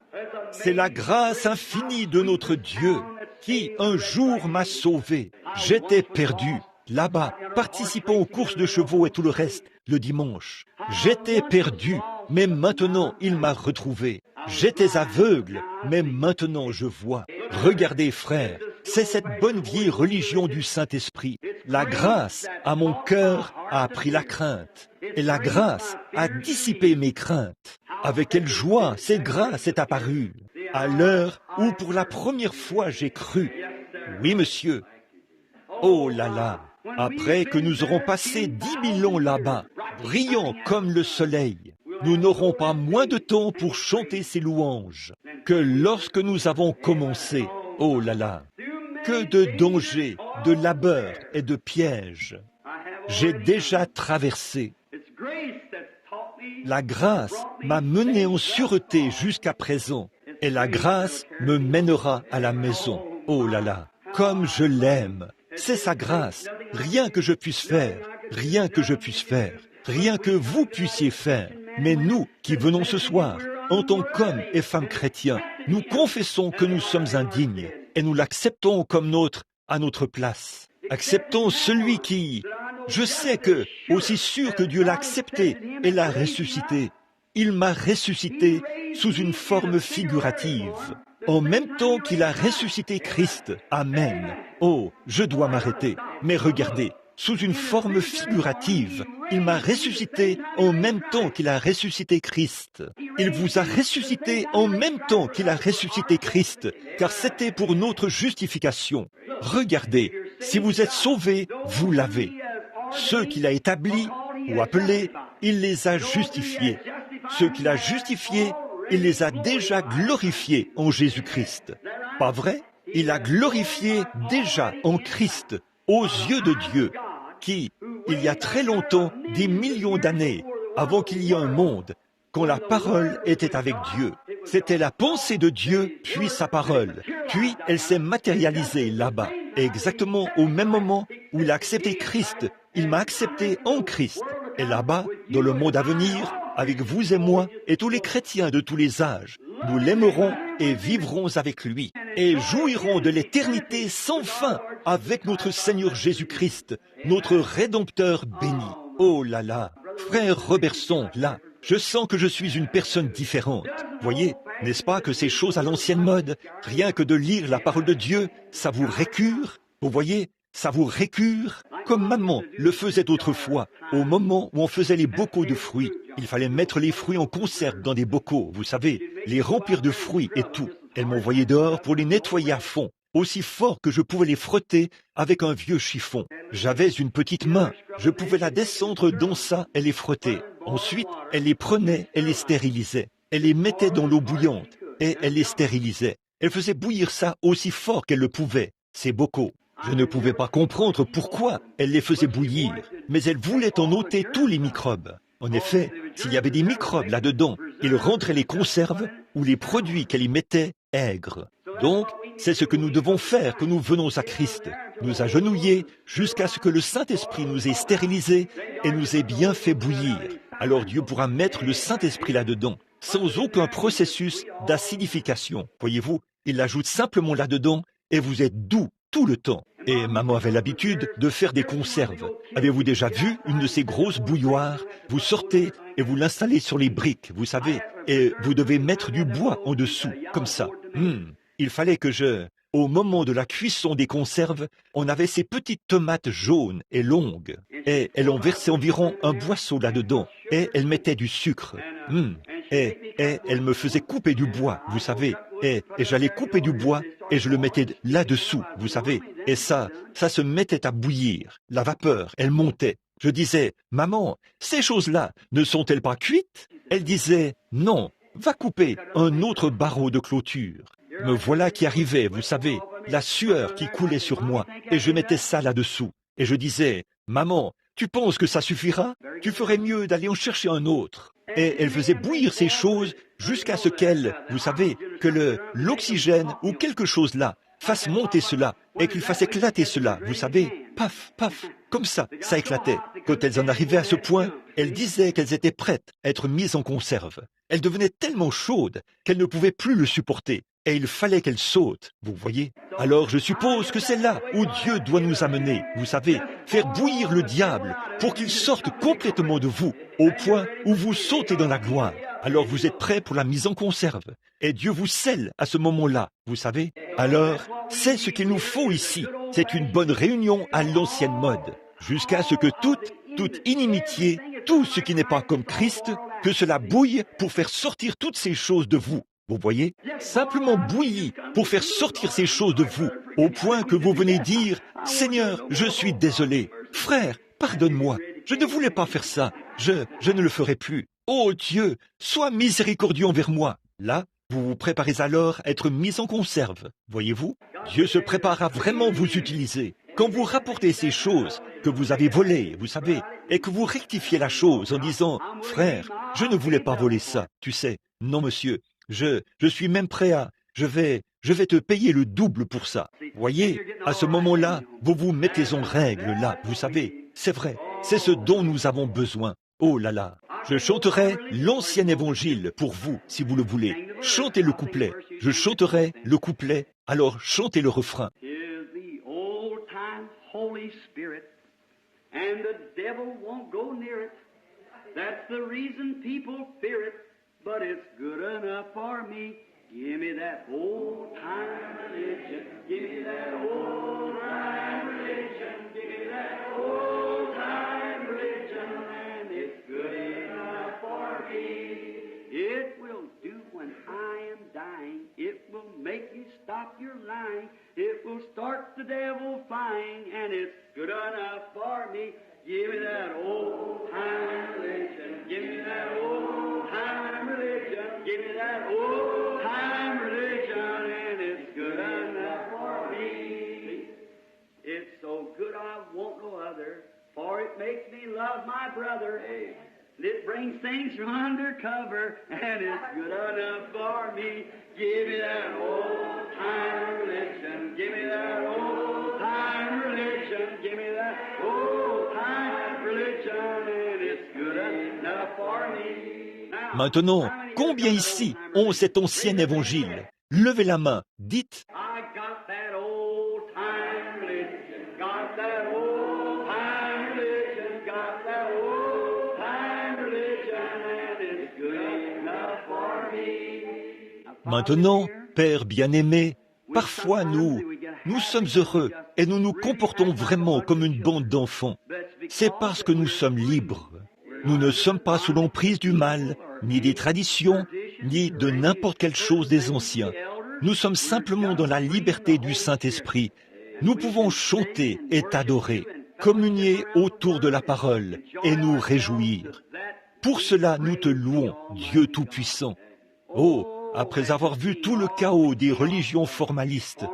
C'est la grâce infinie de notre Dieu qui, un jour, m'a sauvé. J'étais perdu, là-bas, participant aux courses de chevaux et tout le reste, le dimanche. J'étais perdu, mais maintenant, il m'a retrouvé. J'étais aveugle, mais maintenant je vois. Regardez, frères, c'est cette bonne vieille religion du Saint-Esprit. La grâce à mon cœur a appris la crainte, et la grâce a dissipé mes craintes. Avec quelle joie cette grâce est apparue, à l'heure où pour la première fois j'ai cru. Oui, monsieur. Oh là là, après que nous aurons passé 10 000 ans là-bas, brillants comme le soleil, nous n'aurons pas moins de temps pour chanter ces louanges que lorsque nous avons commencé. Oh là là, que de dangers, de labeurs et de pièges j'ai déjà traversé. La grâce m'a mené en sûreté jusqu'à présent, et la grâce me mènera à la maison. Oh là là, comme je l'aime. C'est sa grâce. Rien que je puisse faire, rien que je puisse faire, rien que vous puissiez faire. Mais nous qui venons ce soir, en tant qu'hommes et femmes chrétiens, nous confessons que nous sommes indignes et nous l'acceptons comme nôtre à notre place. Acceptons celui qui, je sais que, aussi sûr que Dieu l'a accepté et l'a ressuscité, il m'a ressuscité sous une forme figurative, en même temps qu'il a ressuscité Christ. Amen. Oh, je dois m'arrêter, mais regardez, sous une forme figurative, il m'a ressuscité en même temps qu'il a ressuscité Christ. Il vous a ressuscité en même temps qu'il a ressuscité Christ, car c'était pour notre justification. Regardez, si vous êtes sauvés, vous l'avez. Ceux qu'il a établis ou appelés, il les a justifiés. Ceux qu'il a justifiés, il les a déjà glorifiés en Jésus-Christ. Pas vrai? Il a glorifié déjà en Christ, aux yeux de Dieu, qui, il y a très longtemps, des millions d'années, avant qu'il y ait un monde, quand la parole était avec Dieu. C'était la pensée de Dieu, puis sa parole. Puis elle s'est matérialisée là-bas. Et exactement au même moment où il a accepté Christ, il m'a accepté en Christ. Et là-bas, dans le monde à venir, avec vous et moi et tous les chrétiens de tous les âges, nous l'aimerons et vivrons avec lui et jouirons de l'éternité sans fin avec notre Seigneur Jésus-Christ, notre Rédempteur béni. Oh là là, frère Robertson, là, je sens que je suis une personne différente. Voyez, n'est-ce pas que ces choses à l'ancienne mode, rien que de lire la parole de Dieu, ça vous récure? Vous voyez, ça vous récure? Comme maman le faisait autrefois, au moment où on faisait les bocaux de fruits. Il fallait mettre les fruits en conserve dans des bocaux, vous savez, les remplir de fruits et tout. Elle m'envoyait dehors pour les nettoyer à fond, aussi fort que je pouvais les frotter avec un vieux chiffon. J'avais une petite main, je pouvais la descendre dans ça et les frotter. Ensuite, elle les prenait et les stérilisait. Elle les mettait dans l'eau bouillante et elle les stérilisait. Elle faisait bouillir ça aussi fort qu'elle le pouvait, ces bocaux. Je ne pouvais pas comprendre pourquoi elle les faisait bouillir, mais elle voulait en ôter tous les microbes. En effet, s'il y avait des microbes là-dedans, il rendrait les conserves ou les produits qu'elle y mettait aigres. Donc, c'est ce que nous devons faire quand nous venons à Christ. Nous agenouiller jusqu'à ce que le Saint-Esprit nous ait stérilisés et nous ait bien fait bouillir. Alors Dieu pourra mettre le Saint-Esprit là-dedans, sans aucun processus d'acidification. Voyez-vous, il l'ajoute simplement là-dedans et vous êtes doux tout le temps. Et maman avait l'habitude de faire des conserves. Avez-vous déjà vu une de ces grosses bouilloires? Vous sortez et vous l'installez sur les briques, vous savez, et vous devez mettre du bois en dessous, comme ça. Il fallait que au moment de la cuisson des conserves, on avait ces petites tomates jaunes et longues, et elle en versait environ un boisseau là-dedans, et elle mettait du sucre. Et elle me faisait couper du bois, vous savez, et j'allais couper du bois, et je le mettais là-dessous, vous savez, et ça se mettait à bouillir. La vapeur, elle montait. Je disais, maman, ces choses-là ne sont-elles pas cuites? Elle disait, non, va couper un autre barreau de clôture. Me voilà qui arrivait, vous savez, la sueur qui coulait sur moi, et je mettais ça là-dessous. Et je disais, maman, tu penses que ça suffira? Tu ferais mieux d'aller en chercher un autre. Et elle faisait bouillir ces choses jusqu'à ce qu'elle, vous savez, que l'oxygène ou quelque chose là fasse monter cela et qu'il fasse éclater cela, vous savez, paf, paf, comme ça éclatait. Quand elles en arrivaient à ce point, elles disaient qu'elles étaient prêtes à être mises en conserve. Elles devenaient tellement chaudes qu'elles ne pouvaient plus le supporter. Et il fallait qu'elles sautent, vous voyez. Alors je suppose que c'est là où Dieu doit nous amener, vous savez, faire bouillir le diable pour qu'il sorte complètement de vous, au point où vous sautez dans la gloire. Alors vous êtes prêts pour la mise en conserve. Et Dieu vous scelle à ce moment-là, vous savez. Alors, c'est ce qu'il nous faut ici. C'est une bonne réunion à l'ancienne mode. Jusqu'à ce que toute inimitié, tout ce qui n'est pas comme Christ, que cela bouille pour faire sortir toutes ces choses de vous. Vous voyez, simplement bouilli pour faire sortir ces choses de vous, au point que vous venez dire, « Seigneur, je suis désolé. Frère, pardonne-moi. Je ne voulais pas faire ça. Je ne le ferai plus. Oh Dieu, sois miséricordieux envers moi. » Là, vous vous préparez alors à être mis en conserve. Voyez-vous, Dieu se prépare à vraiment vous utiliser. Quand vous rapportez ces choses que vous avez volées, vous savez, et que vous rectifiez la chose en disant, « Frère, je ne voulais pas voler ça, tu sais. Non, monsieur. Je suis même prêt à... Je vais je vais te payer le double pour ça. Voyez, à ce moment-là, vous vous mettez en règle là, vous savez, c'est vrai, c'est ce dont nous avons besoin. Oh là là, je chanterai l'ancien évangile pour vous, si vous le voulez. Chantez le couplet, je chanterai le couplet, alors chantez le refrain. Is the old time Holy Spirit, and the devil won't go near it. That's the reason people fear it, but it's good enough for me. Give me that old time religion, give me that old time religion, give me that old time religion, and it's good enough for me. It will do when I am dying, it will make you stop your lying, it will start the devil flying, and it's good enough for me. Give me that old time religion, give me that old time religion, give me that old time religion, and it's good enough for me. It's so good I want no other, for it makes me love my brother. It brings things from undercover, and it's good enough for me. Give me that old time religion, give me that old time religion, give me that old time religion, and it's good enough for me. Now, Maintenant, combien ici ont cet ancien évangile? Levez la main, dites, I got that old time religion, got that old time religion, got that old time religion, and it's good enough for me. maintenant, Père bien-aimé, parfois nous sommes heureux et nous nous comportons vraiment comme une bande d'enfants. C'est parce que nous sommes libres. Nous ne sommes pas sous l'emprise du mal, ni des traditions, ni de n'importe quelle chose des anciens. Nous sommes simplement dans la liberté du Saint-Esprit. Nous pouvons chanter et t'adorer, communier autour de la parole et nous réjouir. Pour cela, nous te louons, Dieu Tout-Puissant. Oh, après avoir vu tout le chaos des religions formalistes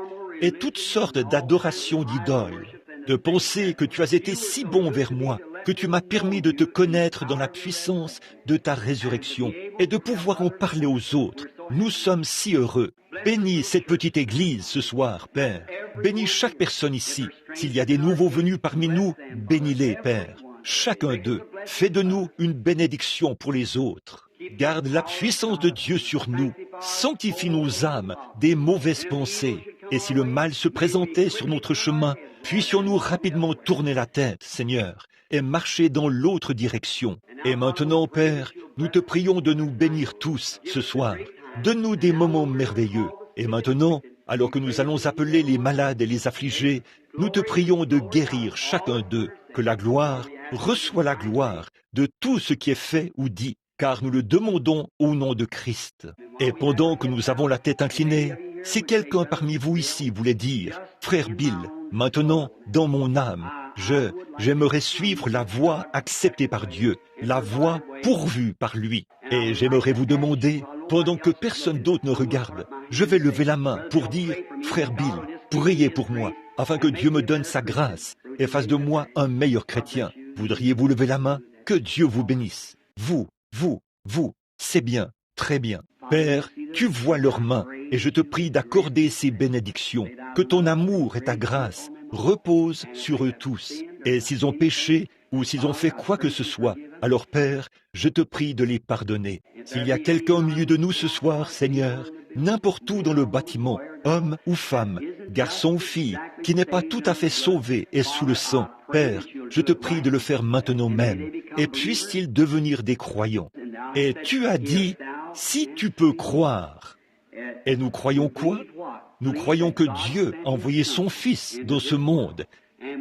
et toutes sortes d'adorations d'idoles, de penser que tu as été si bon vers moi, que tu m'as permis de te connaître dans la puissance de ta résurrection et de pouvoir en parler aux autres. Nous sommes si heureux. Bénis cette petite église ce soir, Père. Bénis chaque personne ici. S'il y a des nouveaux venus parmi nous, bénis-les, Père. Chacun d'eux. Fais de nous une bénédiction pour les autres. Garde la puissance de Dieu sur nous. Sanctifie nos âmes des mauvaises pensées. Et si le mal se présentait sur notre chemin, puissions-nous rapidement tourner la tête, Seigneur, et marcher dans l'autre direction. Et maintenant, Père, nous te prions de nous bénir tous ce soir. Donne-nous des moments merveilleux. Et maintenant, alors que nous allons appeler les malades et les affligés, nous te prions de guérir chacun d'eux, que la gloire reçoit la gloire de tout ce qui est fait ou dit, car nous le demandons au nom de Christ. Et pendant que nous avons la tête inclinée, si quelqu'un parmi vous ici voulait dire, « Frère Bill, maintenant, dans mon âme, j'aimerais suivre la voie acceptée par Dieu, la voie pourvue par lui. Et j'aimerais vous demander, pendant que personne d'autre ne regarde, je vais lever la main pour dire, « Frère Bill, priez pour moi, afin que Dieu me donne sa grâce et fasse de moi un meilleur chrétien. » Voudriez-vous lever la main? Que Dieu vous bénisse. Vous, c'est bien, très bien. Père, tu vois leurs mains, et je te prie d'accorder ces bénédictions, que ton amour et ta grâce reposent sur eux tous. Et s'ils ont péché ou s'ils ont fait quoi que ce soit, alors Père, je te prie de les pardonner. S'il y a quelqu'un au milieu de nous ce soir, Seigneur, n'importe où dans le bâtiment, homme ou femme, garçon ou fille, qui n'est pas tout à fait sauvé et sous le sang, Père, je te prie de le faire maintenant même, et puisse-t-il devenir des croyants. Et tu as dit, si tu peux croire. Et nous croyons quoi? Nous croyons que Dieu a envoyé son Fils dans ce monde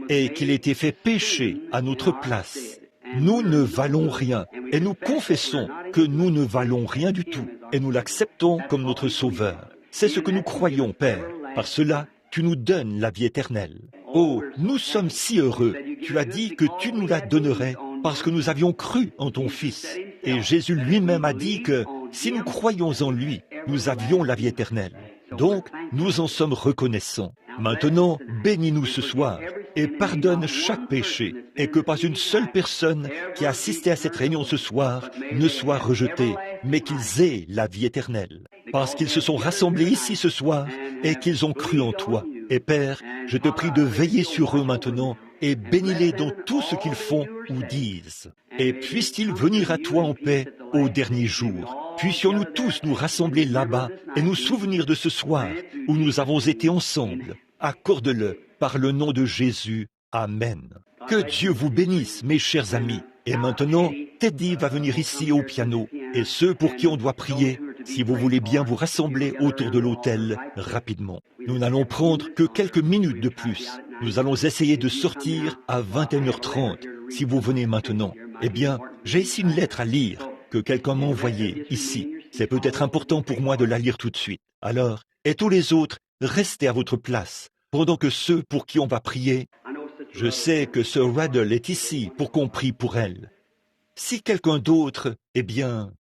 et qu'il a été fait pécher à notre place. Nous ne valons rien et nous confessons que nous ne valons rien du tout et nous l'acceptons comme notre Sauveur. C'est ce que nous croyons, Père. Par cela, tu nous donnes la vie éternelle. Oh, nous sommes si heureux. Tu as dit que tu nous la donnerais parce que nous avions cru en ton Fils. Et Jésus lui-même a dit que si nous croyons en lui, nous avions la vie éternelle. Donc, nous en sommes reconnaissants. Maintenant, bénis-nous ce soir et pardonne chaque péché et que pas une seule personne qui a assisté à cette réunion ce soir ne soit rejetée, mais qu'ils aient la vie éternelle. parce qu'ils se sont rassemblés ici ce soir et qu'ils ont cru en toi. Et Père, je te prie de veiller sur eux maintenant et bénis-les dans tout ce qu'ils font ou disent. Et puissent-ils venir à toi en paix au dernier jour. Puissions-nous tous nous rassembler là-bas et nous souvenir de ce soir où nous avons été ensemble. Accorde-le par le nom de Jésus. Amen. Que Dieu vous bénisse, mes chers amis. Et maintenant, Teddy va venir ici au piano. Et ceux pour qui on doit prier, si vous voulez bien vous rassembler autour de l'autel rapidement. Nous n'allons prendre que quelques minutes de plus. Nous allons essayer de sortir à 21h30. Si vous venez maintenant, eh bien, j'ai ici une lettre à lire que quelqu'un m'a envoyée ici. C'est peut-être important pour moi de la lire tout de suite. Alors, et tous les autres, restez à votre place, pendant que ceux pour qui on va prier, je sais que Sir Raddle est ici pour qu'on prie pour elle. Si quelqu'un d'autre, eh bien,